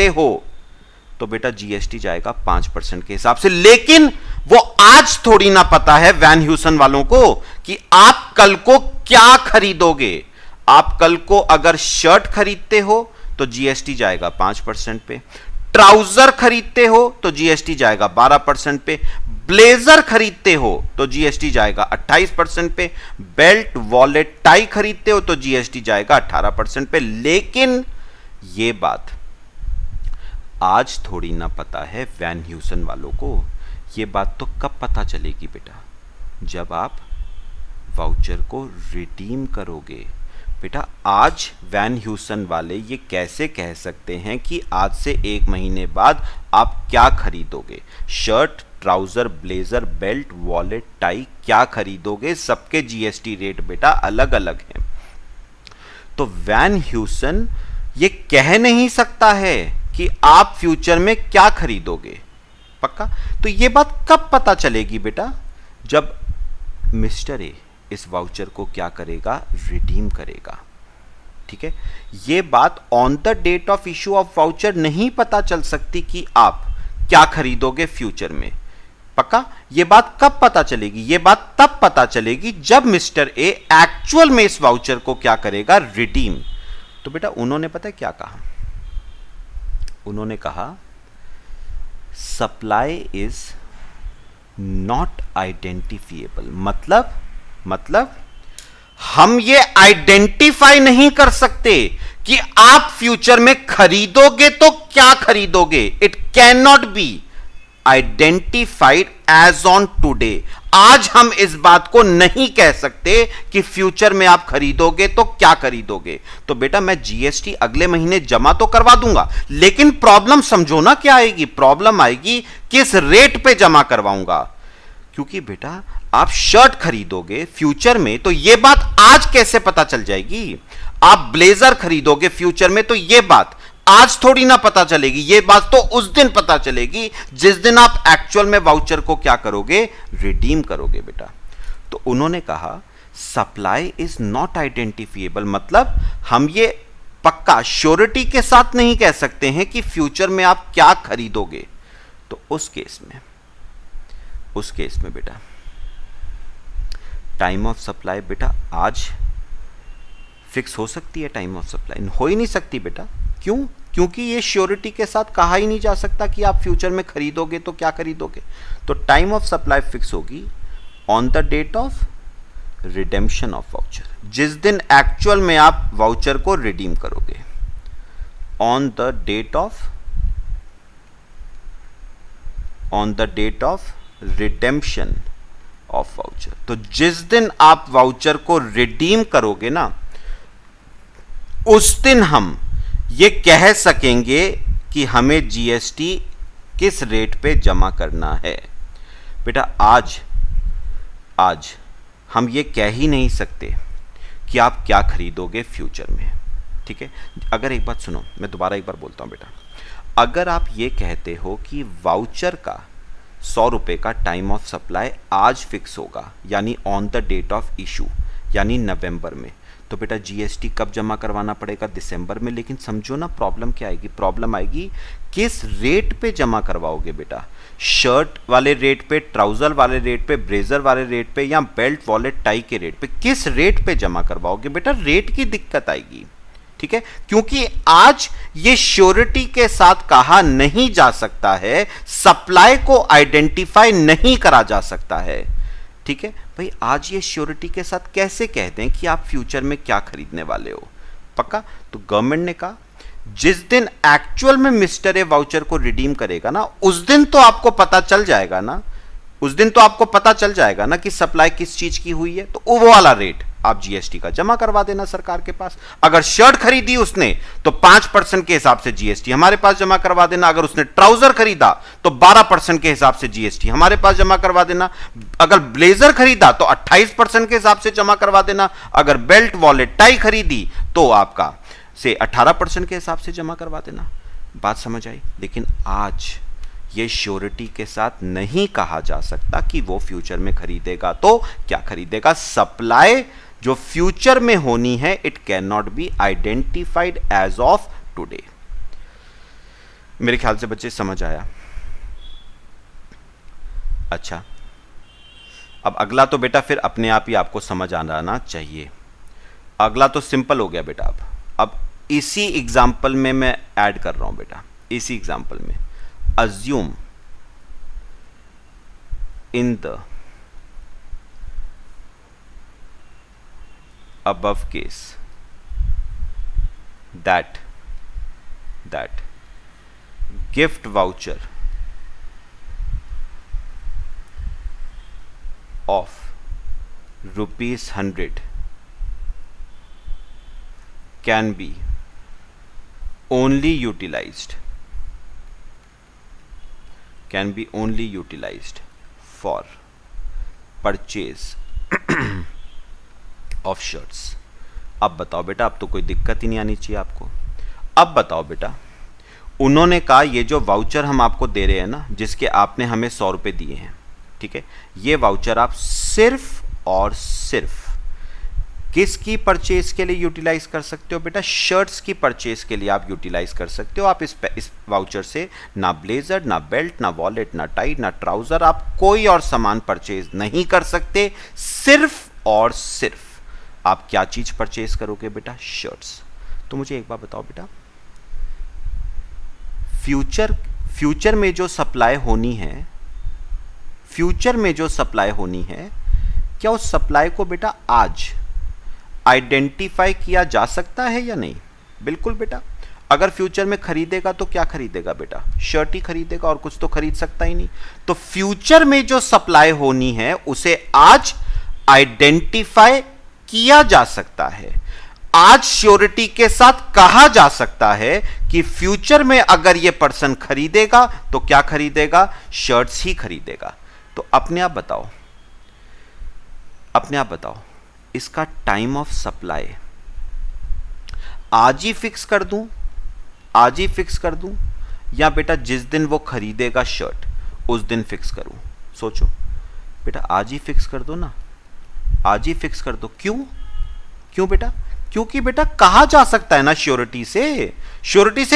हो तो बेटा जीएसटी जाएगा 5% के हिसाब से। लेकिन वो आज थोड़ी ना पता है वैन ह्यूसन वालों को कि आप कल को क्या खरीदोगे। आप कल को अगर शर्ट खरीदते हो तो जीएसटी जाएगा 5% पे, ट्राउजर खरीदते हो तो जीएसटी जाएगा 12% पे, ब्लेजर खरीदते हो तो जीएसटी जाएगा 28% पे, बेल्ट, वॉलेट, टाई खरीदते हो तो जीएसटी जाएगा 18% पे। लेकिन ये बात आज थोड़ी ना पता है वैन ह्यूसन वालों को। ये बात तो कब पता चलेगी बेटा? जब आप वाउचर को रिडीम करोगे। बेटा आज वैन ह्यूसन वाले ये कैसे कह सकते हैं कि आज से 1 महीने बाद आप क्या खरीदोगे? Shirt, trouser, blazer, belt, wallet, tie क्या खरीदोगे? सबके जीएसटी रेट बेटा अलग अलग हैं। तो वैन ह्यूसन ये कह नहीं सकता है कि आप फ्यूचर में क्या खरीदोगे। पक्का? तो ये बात कब पता चलेगी बेटा? जब मिस्टर ए इस वाउचर को क्या करेगा? रिडीम करेगा। ठीक है, ये बात on the date of issue of voucher नहीं पता चल सकती कि आप क्या खरीदोगे फ्यूचर में। पक्का? ये बात कब पता चलेगी? ये बात तब पता चलेगी जब मिस्टर ए एक्चुअल में इस वाउचर को क्या करेगा? रिडीम। तो बेटा उन्होंने पता है क्या कहा? उन्होंने कहा सप्लाई इज नॉट आइडेंटिफिएबल। मतलब हम ये आइडेंटिफाई नहीं कर सकते कि आप फ्यूचर में खरीदोगे तो क्या खरीदोगे। It cannot be identified as on today. आज हम इस बात को नहीं कह सकते कि फ्यूचर में आप खरीदोगे तो क्या खरीदोगे। तो बेटा मैं जीएसटी अगले महीने जमा तो करवा दूंगा, लेकिन प्रॉब्लम समझो ना क्या आएगी? प्रॉब्लम आएगी किस रेट पे जमा करवाऊंगा। क्योंकि बेटा आप शर्ट खरीदोगे फ्यूचर में तो यह बात आज कैसे पता चल जाएगी? आप ब्लेजर खरीदोगे फ्यूचर में तो यह बात आज थोड़ी ना पता चलेगी। यह बात तो उस दिन पता चलेगी जिस दिन आप एक्चुअल में वाउचर को क्या करोगे? रिडीम करोगे बेटा। तो उन्होंने कहा सप्लाई इज नॉट आइडेंटिफिएबल, मतलब हम ये पक्का श्योरिटी के साथ नहीं कह सकते हैं कि फ्यूचर में आप क्या खरीदोगे। तो उस केस में बेटा टाइम ऑफ सप्लाई बेटा आज फिक्स हो सकती है? टाइम ऑफ सप्लाई हो ही नहीं सकती बेटा। क्यों? क्योंकि ये श्योरिटी के साथ कहा ही नहीं जा सकता कि आप फ्यूचर में खरीदोगे तो क्या खरीदोगे। तो टाइम ऑफ सप्लाई फिक्स होगी on the date of redemption of voucher, जिस दिन एक्चुअल में आप वाउचर को रिडीम करोगे, on the date of redemption of voucher. तो जिस दिन आप वाउचर को रिडीम करोगे ना, उस दिन हम ये कह सकेंगे कि हमें जीएसटी किस रेट पे जमा करना है। बेटा आज हम ये कह ही नहीं सकते कि आप क्या खरीदोगे फ्यूचर में, ठीक है। अगर एक बात सुनो, मैं दोबारा एक बार बोलता हूं बेटा, अगर आप ये कहते हो कि वाउचर का 100 रुपये का टाइम ऑफ सप्लाई आज फिक्स होगा, यानी on the date of issue, यानी नवंबर में, तो बेटा जीएसटी कब जमा करवाना पड़ेगा? दिसंबर में। लेकिन समझो ना प्रॉब्लम क्या आएगी, प्रॉब्लम आएगी किस रेट पे जमा करवाओगे बेटा, शर्ट वाले रेट पे, ट्राउजर वाले रेट पे, ब्लेजर वाले रेट पे, या बेल्ट वॉलेट टाई के रेट पे, किस रेट पे जमा करवाओगे बेटा? रेट की दिक्कत आएगी, ठीक है। क्योंकि आज ये श्योरिटी के साथ कहा नहीं जा सकता है, सप्लाई को आइडेंटिफाई नहीं करा जा सकता है, ठीक है भाई। आज ये श्योरिटी के साथ कैसे कहते हैं कि आप फ्यूचर में क्या खरीदने वाले हो? पक्का? तो गवर्नमेंट ने कहा जिस दिन एक्चुअल में मिस्टर ए वाउचर को रिडीम करेगा ना, उस दिन तो आपको पता चल जाएगा ना, उस दिन तो आपको पता चल जाएगा ना कि सप्लाई किस चीज की हुई है, तो वो वाला रेट आप जीएसटी का जमा करवा देना सरकार के पास। अगर शर्ट खरीदी उसने तो 5% के हिसाब से जीएसटी हमारे पास जमा करवा देना। अगर उसने ट्राउजर खरीदा तो 12% के हिसाब से जीएसटी हमारे पास जमा करवा देना। अगर ब्लेजर खरीदा तो 28% के हिसाब से जमा करवा देना। अगर बेल्ट वॉलेट टाई खरीदी तो आपका से 18% के हिसाब से जमा करवा देना। बात समझ आई? लेकिन आज ये श्योरिटी के साथ नहीं कहा जा सकता कि वो फ्यूचर में खरीदेगा तो क्या खरीदेगा। सप्लाई जो फ्यूचर में होनी है, it cannot be identified as of today. मेरे ख्याल से बच्चे समझ आया। अच्छा, अब अगला तो बेटा फिर अपने आप ही आपको समझ आना चाहिए। अगला तो सिंपल हो गया बेटा। अब इसी एग्जाम्पल में मैं ऐड कर रहा हूं बेटा, इसी एग्जाम्पल में assume in the above case that gift voucher of ₹100 can be only utilized for purchase of shirts। अब बताओ बेटा, अब तो कोई दिक्कत ही नहीं आनी चाहिए आपको। अब बताओ बेटा, उन्होंने कहा ये जो वाउचर हम आपको दे रहे हैं ना, जिसके आपने हमें 100 रुपये दिए हैं, ठीक है, ये वाउचर आप सिर्फ और सिर्फ किसकी परचेज के लिए यूटिलाइज कर सकते हो बेटा? शर्ट्स की परचेज के लिए आप यूटिलाइज कर सकते हो। आप इस वाउचर से ना ब्लेजर, ना बेल्ट, ना वॉलेट, ना टाई, ना ट्राउजर, आप कोई और सामान परचेज नहीं कर सकते। सिर्फ और सिर्फ आप क्या चीज परचेज करोगे बेटा? शर्ट्स। तो मुझे एक बात बताओ बेटा, फ्यूचर में जो सप्लाई होनी है, क्या उस सप्लाई को बेटा आज आइडेंटिफाई किया जा सकता है या नहीं? बिल्कुल बेटा। अगर फ्यूचर में खरीदेगा तो क्या खरीदेगा बेटा? शर्ट ही खरीदेगा, और कुछ तो खरीद सकता ही नहीं। तो फ्यूचर में जो सप्लाई होनी है उसे आज आइडेंटिफाई किया जा सकता है। आज श्योरिटी के साथ कहा जा सकता है कि फ्यूचर में अगर यह पर्सन खरीदेगा तो क्या खरीदेगा? शर्ट्स ही खरीदेगा। तो अपने आप बताओ इसका टाइम ऑफ सप्लाई आज ही फिक्स कर दूं या बेटा जिस दिन वो खरीदेगा शर्ट उस दिन फिक्स करूं? सोचो बेटा, आज ही फिक्स कर दो ना, आज ही फिक्स कर दो। क्यों बेटा? क्योंकि बेटा कहा जा सकता है ना, श्योरिटी से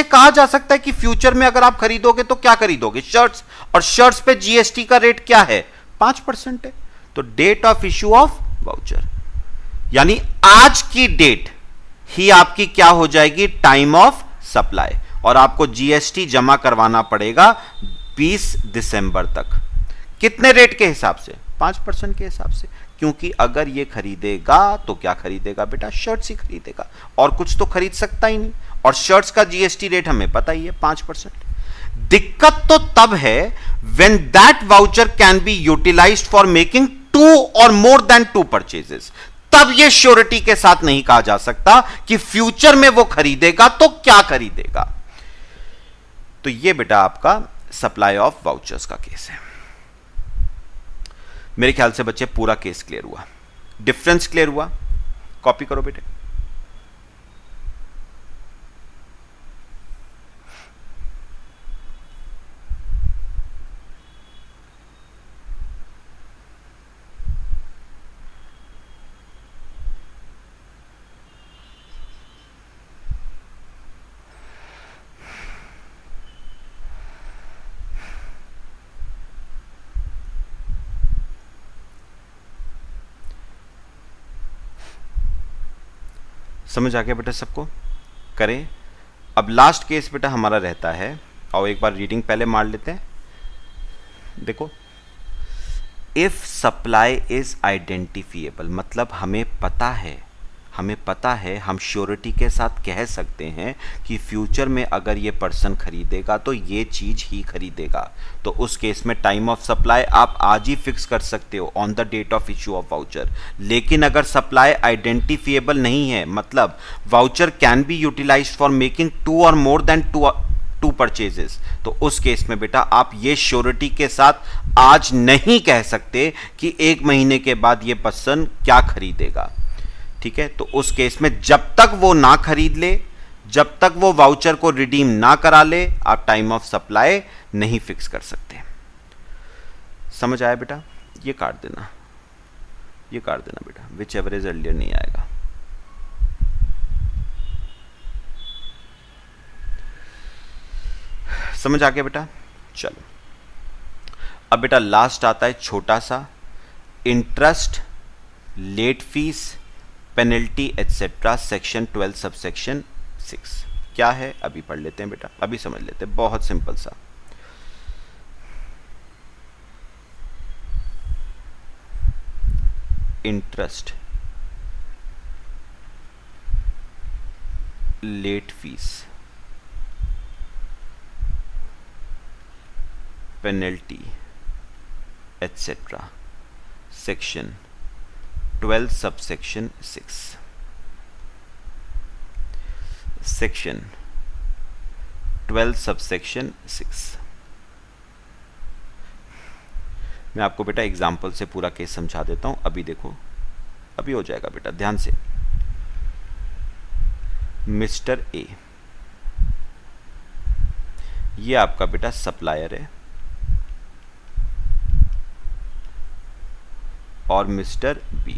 कहा जा सकता है कि फ्यूचर में अगर आप खरीदोगे तो क्या खरीदोगे? शर्ट्स। और शर्ट्स पे जीएसटी का रेट क्या है? 5% है। तो date of issue of voucher, यानी आज की डेट ही आपकी क्या हो जाएगी? टाइम ऑफ सप्लाई, और आपको जीएसटी जमा करवाना पड़ेगा 20 दिसंबर तक। कितने रेट के हिसाब से? 5% के हिसाब से, क्योंकि अगर ये खरीदेगा तो क्या खरीदेगा बेटा? शर्ट्स ही खरीदेगा, और कुछ तो खरीद सकता ही नहीं, और शर्ट्स का जीएसटी रेट हमें पता ही है 5%। दिक्कत तो तब है when that voucher can be utilised for making 2 और मोर देन 2 परचेजेस। तब यह श्योरिटी के साथ नहीं कहा जा सकता कि फ्यूचर में वो खरीदेगा तो क्या खरीदेगा। तो यह बेटा आपका सप्लाई ऑफ वाउचर्स का केस है। मेरे ख्याल से बच्चे पूरा केस क्लियर हुआ, डिफरेंस क्लियर हुआ। कॉपी करो बेटे। समझ आ गया बेटा सबको? करें। अब लास्ट केस बेटा हमारा रहता है, और एक बार रीडिंग पहले मार लेते हैं। देखो, इफ सप्लाई इज आइडेंटिफिएबल, मतलब हमें पता है, हम श्योरिटी के साथ कह सकते हैं कि फ्यूचर में अगर ये पर्सन खरीदेगा तो ये चीज ही खरीदेगा, तो उस केस में टाइम ऑफ सप्लाई आप आज ही फिक्स कर सकते हो on the date of issue of voucher. लेकिन अगर सप्लाई आइडेंटिफिएबल नहीं है, मतलब voucher can be utilised for making 2 और मोर देन 2 परचेजेस, तो उस केस में बेटा आप ये श्योरिटी के साथ आज नहीं कह सकते कि 1 महीने के बाद ये पर्सन क्या खरीदेगा। ठीक है, तो उस केस में जब तक वो ना खरीद ले, जब तक वो वाउचर को रिडीम ना करा ले, आप टाइम ऑफ सप्लाई नहीं फिक्स कर सकते। समझ आया बेटा? ये काट देना, ये काट देना बेटा, विच एवर इज अर्लियर नहीं आएगा। समझ आ गया बेटा? चलो, अब बेटा लास्ट आता है छोटा सा, interest, late fees, penalty etcetera, section 12 subsection 6 क्या है अभी पढ़ लेते हैं बेटा, अभी समझ लेते हैं, बहुत सिंपल सा। Interest, late fees, penalty etcetera, section 12 subsection 6, section 12 subsection 6। मैं आपको बेटा एग्जाम्पल से पूरा केस समझा देता हूं, अभी देखो, अभी हो जाएगा बेटा, ध्यान से। मिस्टर ए, ये आपका बेटा सप्लायर है, और मिस्टर बी,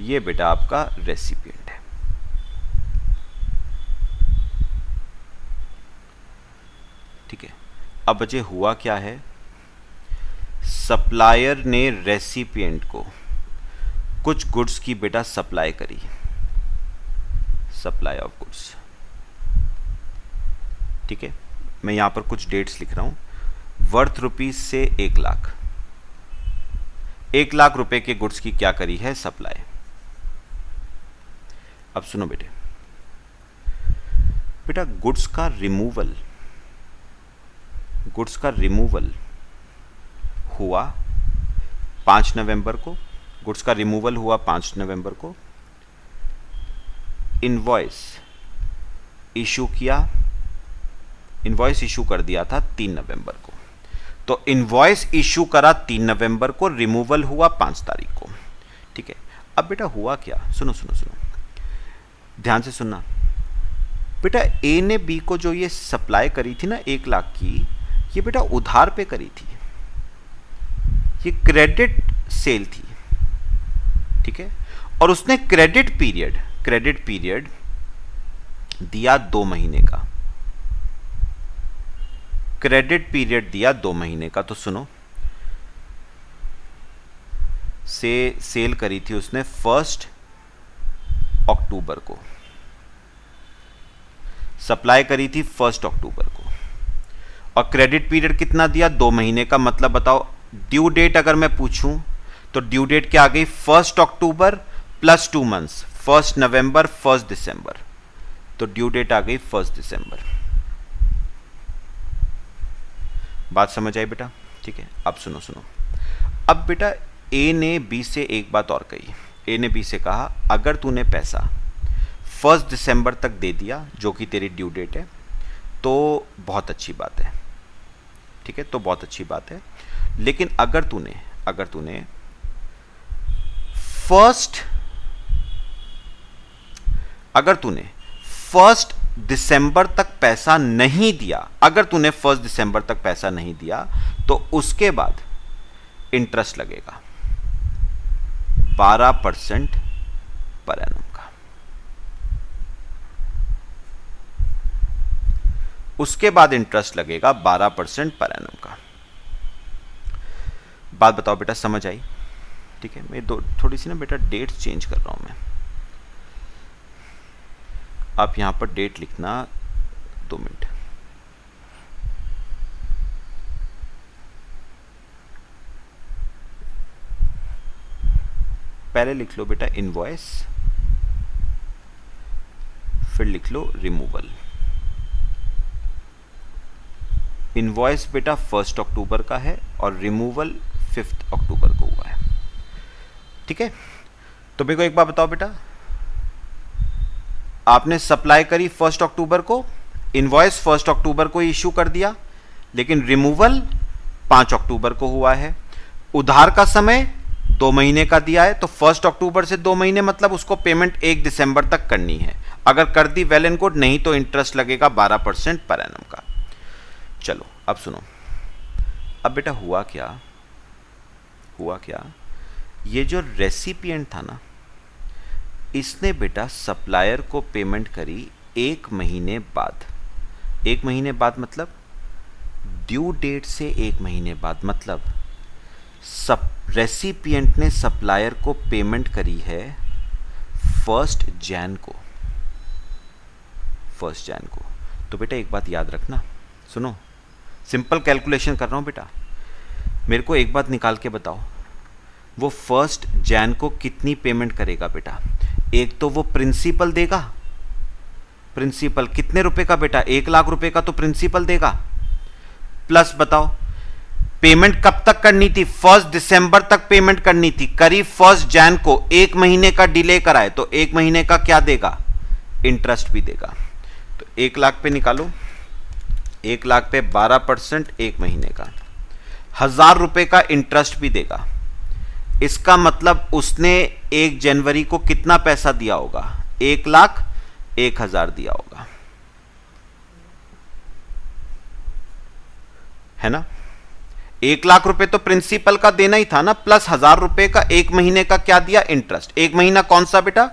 ये बेटा आपका रेसिपिएंट है। ठीक है, अब बच्चे हुआ क्या है, सप्लायर ने रेसिपिएंट को कुछ गुड्स की बेटा सप्लाई करी, सप्लाई ऑफ गुड्स। ठीक है, मैं यहां पर कुछ डेट्स लिख रहा हूं। वर्थ रुपीज से 1 लाख, 1 लाख रुपए के गुड्स की क्या करी है, सप्लाई। अब सुनो बेटे, बेटा गुड्स का रिमूवल, गुड्स का रिमूवल हुआ 5 नवंबर को, गुड्स का रिमूवल हुआ 5 नवंबर को। इनवॉइस इशू किया, इनवॉइस इशू कर दिया था 3 नवंबर को, तो इनवॉइस इशू करा 3 नवंबर को, रिमूवल हुआ 5 तारीख को। ठीक है, अब बेटा हुआ क्या, सुनो सुनो सुनो, ध्यान से सुनना बेटा। ए ने बी को जो ये सप्लाई करी थी ना 1 लाख की, ये बेटा उधार पे करी थी, ये क्रेडिट सेल थी। ठीक है, और उसने क्रेडिट पीरियड दिया 2 महीने का, क्रेडिट पीरियड दिया 2 महीने का। तो सुनो, से सेल करी थी उसने 1 अक्टूबर को, सप्लाई करी थी 1 अक्टूबर को और क्रेडिट पीरियड कितना दिया, 2 महीने का। मतलब बताओ ड्यू डेट अगर मैं पूछूं तो ड्यू डेट क्या आ गई, 1 अक्टूबर प्लस 2 मंथ्स, 1 नवंबर 1 दिसंबर, तो ड्यू डेट आ गई 1 दिसंबर। बात समझ आई बेटा? ठीक है, अब सुनो सुनो। अब बेटा ए ने बी से एक बात और कही। ए ने बी से कहा अगर तूने पैसा 1 दिसंबर तक दे दिया जो कि तेरी ड्यू डेट है तो बहुत अच्छी बात है, ठीक है, तो बहुत अच्छी बात है। लेकिन अगर तूने फर्स्ट दिसंबर तक पैसा नहीं दिया, अगर तूने 1 दिसंबर तक पैसा नहीं दिया तो उसके बाद इंटरेस्ट लगेगा 12% पर एनम का। उसके बाद इंटरेस्ट लगेगा 12% पर एनम का। बात बताओ बेटा, समझ आई? ठीक है, मैं थोड़ी सी ना बेटा डेट्स चेंज कर रहा हूं मैं। आप यहां पर डेट लिखना 2 मिनट। पहले लिख लो बेटा इनवॉइस, फिर लिख लो रिमूवल। इनवॉइस बेटा 1 अक्टूबर का है और रिमूवल 5 अक्टूबर को हुआ है, ठीक है। तो मेरे को एक बात बताओ बेटा, आपने सप्लाई करी 1 अक्टूबर को, इनवॉइस 1 अक्टूबर को इश्यू कर दिया, लेकिन रिमूवल 5 अक्टूबर को हुआ है। उधार का समय 2 महीने का दिया है, तो 1 अक्टूबर से 2 महीने मतलब उसको पेमेंट 1 दिसंबर तक करनी है। अगर कर दी वेल एंड गुड, नहीं तो इंटरेस्ट लगेगा 12% पर एनम का। चलो अब सुनो। अब बेटा हुआ क्या, ये जो रेसिपिएंट था ना, इसने बेटा सप्लायर को पेमेंट करी 1 महीने बाद। 1 महीने बाद मतलब ड्यू डेट से 1 महीने बाद, मतलब रेसिपिएंट ने सप्लायर को पेमेंट करी है 1 जैन को। तो बेटा एक बात याद रखना, सुनो, सिंपल कैलकुलेशन कर रहा हूं बेटा। मेरे को एक बात निकाल के बताओ, वो 1 जैन को कितनी पेमेंट करेगा बेटा? एक तो वो प्रिंसिपल देगा, प्रिंसिपल कितने रुपए का बेटा? 1 लाख रुपए का तो प्रिंसिपल देगा, प्लस बताओ पेमेंट कब तक करनी थी? 1 दिसंबर तक पेमेंट करनी थी, करीब 1 जैन को 1 महीने का डिले कराए तो 1 महीने का क्या देगा? इंटरेस्ट भी देगा। तो 1 लाख पे निकालो, 1 लाख पे 12% 1 महीने का, 1000 रुपए का इंटरेस्ट भी देगा। इसका मतलब उसने 1 जनवरी को कितना पैसा दिया होगा? 1,01,000 दिया होगा, है ना? 1 लाख रुपए तो प्रिंसिपल का देना ही था ना, प्लस 1000 रुपए का 1 महीने का क्या दिया? इंटरेस्ट। 1 महीना कौन सा बेटा?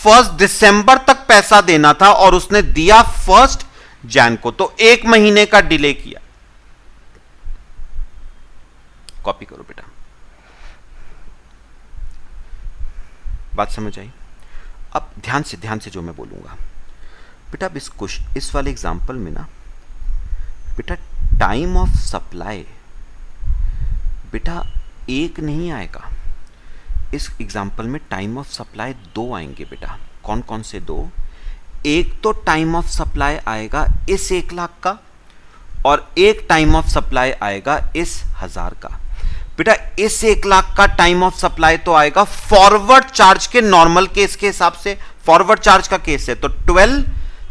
1 दिसंबर तक पैसा देना था और उसने दिया 1 जैन को, तो 1 महीने का डिले किया। कॉपी करो बेटा, बात समझ आई? अब ध्यान से जो मैं बोलूंगा बेटा, अब इस वाले एग्जांपल में ना बेटा टाइम ऑफ सप्लाई बेटा 1 नहीं आएगा। इस एग्जांपल में टाइम ऑफ सप्लाई 2 आएंगे बेटा। कौन कौन से 2? एक तो टाइम ऑफ सप्लाई आएगा इस 1 लाख का, और एक टाइम ऑफ सप्लाई आएगा इस 1000 का। बेटा इस 1 लाख का टाइम ऑफ सप्लाई तो आएगा फॉरवर्ड चार्ज के नॉर्मल केस के हिसाब से, फॉरवर्ड चार्ज का केस है तो 12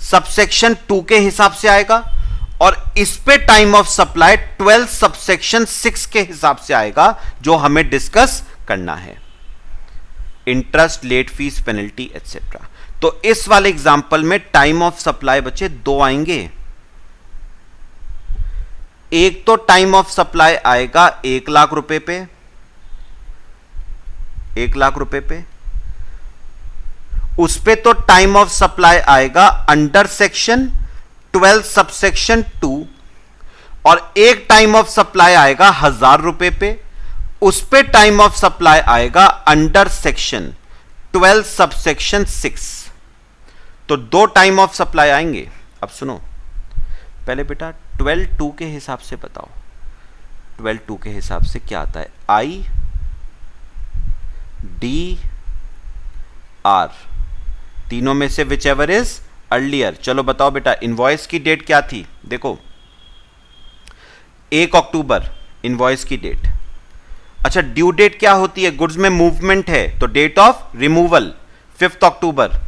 सबसेक्शन 2 के हिसाब से आएगा, और इस पे टाइम ऑफ सप्लाई 12 सबसेक्शन 6 के हिसाब से आएगा, जो हमें डिस्कस करना है, interest, late fees, penalty etcetera. तो इस वाले एग्जांपल में टाइम ऑफ सप्लाई बच्चे 2 आएंगे। एक तो टाइम ऑफ सप्लाई आएगा 1 लाख रुपए पे, 1 लाख रुपए पे, उस पे तो टाइम ऑफ सप्लाई आएगा अंडर सेक्शन 12 सबसेक्शन 2, और एक टाइम ऑफ सप्लाई आएगा 1000 रुपए पे, उस पे टाइम ऑफ सप्लाई आएगा अंडर सेक्शन 12 सबसेक्शन 6। तो 2 टाइम ऑफ सप्लाई आएंगे। अब सुनो, पहले बेटा 12(2) के हिसाब से बताओ, 12(2) के हिसाब से क्या आता है, आई डी आर, तीनों में से विच एवर इज अर्लियर। चलो बताओ बेटा, इनवॉइस की डेट क्या थी, देखो 1 अक्टूबर इनवॉइस की डेट। अच्छा, ड्यू डेट क्या होती है, गुड्स में मूवमेंट है तो डेट ऑफ रिमूवल 5 अक्टूबर,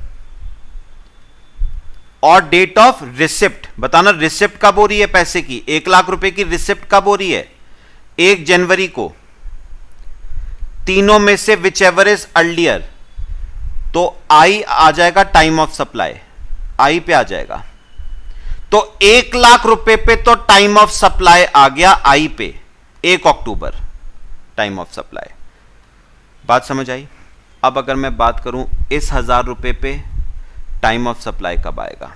और डेट ऑफ रिसिप्ट बताना, रिसिप्ट कब हो रही है पैसे की, 1 लाख रुपए की रिसिप्ट कब हो रही है, 1 जनवरी को। तीनों में से विच एवर इज अर्लियर, तो आई आ जाएगा टाइम ऑफ सप्लाई, आई पे आ जाएगा, तो 1 लाख रुपए पे तो टाइम ऑफ सप्लाई आ गया आई पे, 1 अक्टूबर टाइम ऑफ सप्लाई। बात समझ आई। अब अगर मैं बात करूं इस 1000 रुपए पे टाइम ऑफ सप्लाई कब आएगा,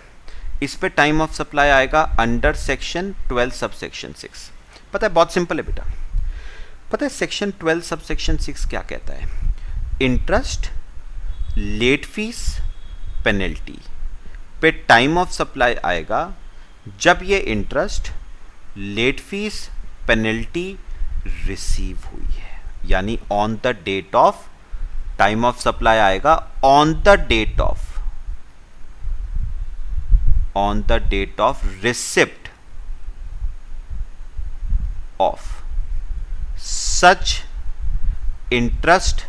इस पे टाइम ऑफ सप्लाई आएगा अंडर सेक्शन 12 सब सेक्शन 6। पता है, बहुत सिंपल है बेटा, पता है सेक्शन 12 सब सेक्शन 6 क्या कहता है, इंटरेस्ट, लेट फीस, पेनल्टी पे टाइम ऑफ सप्लाई आएगा जब ये interest, late fees, penalty receive हुई है, यानी on the date of, time of supply आएगा on the date of, on the date of receipt of such interest,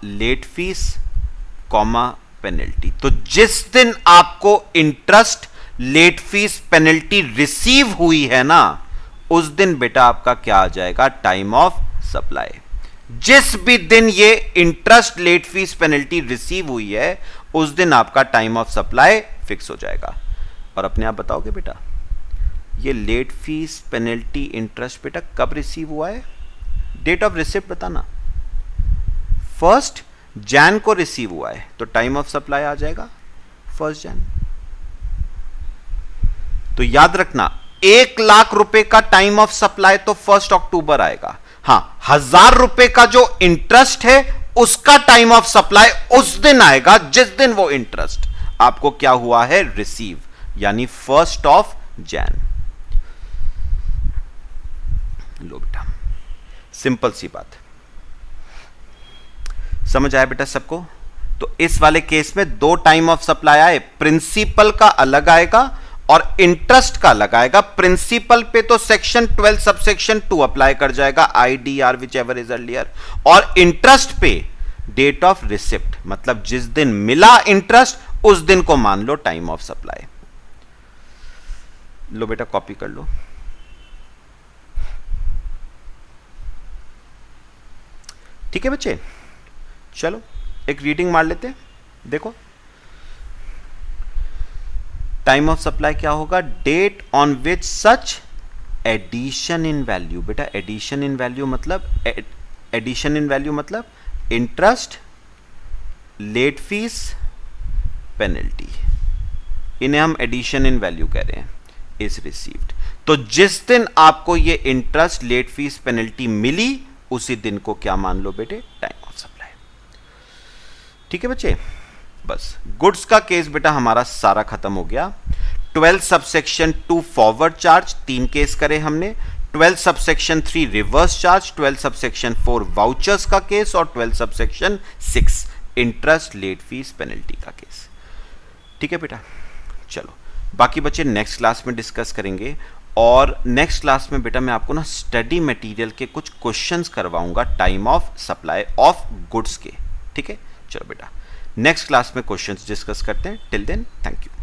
late fees, penalty। तो जिस दिन आपको interest, late fees, penalty receive हुई है ना, उस दिन बेटा आपका क्या आ जाएगा, टाइम ऑफ सप्लाई। जिस भी दिन ये interest, late fees, penalty receive हुई है, उस दिन आपका टाइम ऑफ सप्लाई फिक्स हो जाएगा। और अपने आप बताओगे बेटा, ये लेट फीस, पेनल्टी, इंटरेस्ट बेटा कब रिसीव हुआ है, डेट ऑफ रिसिप्ट बताना। 1 जैन को रिसीव हुआ है तो टाइम ऑफ सप्लाई आ जाएगा 1 जैन। तो याद रखना, 1 लाख रुपए का टाइम ऑफ सप्लाई तो 1 अक्टूबर आएगा। हां, 1000 रुपए का जो इंटरेस्ट है उसका टाइम ऑफ सप्लाई उस दिन आएगा जिस दिन वो इंटरेस्ट आपको क्या हुआ है, रिसीव, यानी 1 जैन। लो बेटा, सिंपल सी बात, समझ आया बेटा सबको। तो इस वाले केस में 2 टाइम ऑफ सप्लाई आए, प्रिंसिपल का अलग आएगा और इंटरेस्ट का अलग आएगा। प्रिंसिपल पे तो सेक्शन 12 सबसेक्शन 2 अप्लाई कर जाएगा, IDR which ever is earlier, और इंटरेस्ट पे डेट ऑफ रिसिप्ट, मतलब जिस दिन मिला इंटरेस्ट उस दिन को मान लो टाइम ऑफ सप्लाई। लो बेटा, कॉपी कर लो। ठीक है बच्चे, चलो एक रीडिंग मार लेते हैं। देखो, टाइम ऑफ सप्लाई क्या होगा, date on which such addition in value. बेटा एडिशन इन वैल्यू मतलब, एडिशन इन वैल्यू मतलब इंटरेस्ट, लेट फीस, पेनल्टी, इन्हें हम एडिशन इन वैल्यू कह रहे हैं, इज रिसीव्ड। तो जिस दिन आपको ये इंटरेस्ट, लेट फीस, पेनल्टी मिली, उसी दिन को क्या मान लो बेटे, टाइम ऑफ सप्लाई। ठीक है बच्चे, बस गुड्स का केस बेटा हमारा सारा खत्म हो गया। 12 सबसेक्शन 2 फॉरवर्ड चार्ज 3 केस करे हमने, 12 subsection 3 reverse charge, 12 subsection 4 vouchers का केस, और 12 subsection 6 interest, late fees, penalty का केस। ठीक है बेटा, चलो बाकी बच्चे नेक्स्ट क्लास में डिस्कस करेंगे। और नेक्स्ट क्लास में बेटा मैं आपको ना स्टडी मटेरियल के कुछ क्वेश्चंस करवाऊंगा time of supply of goods के। ठीक है, चलो बेटा नेक्स्ट क्लास में क्वेश्चंस डिस्कस करते हैं। Till then thank you.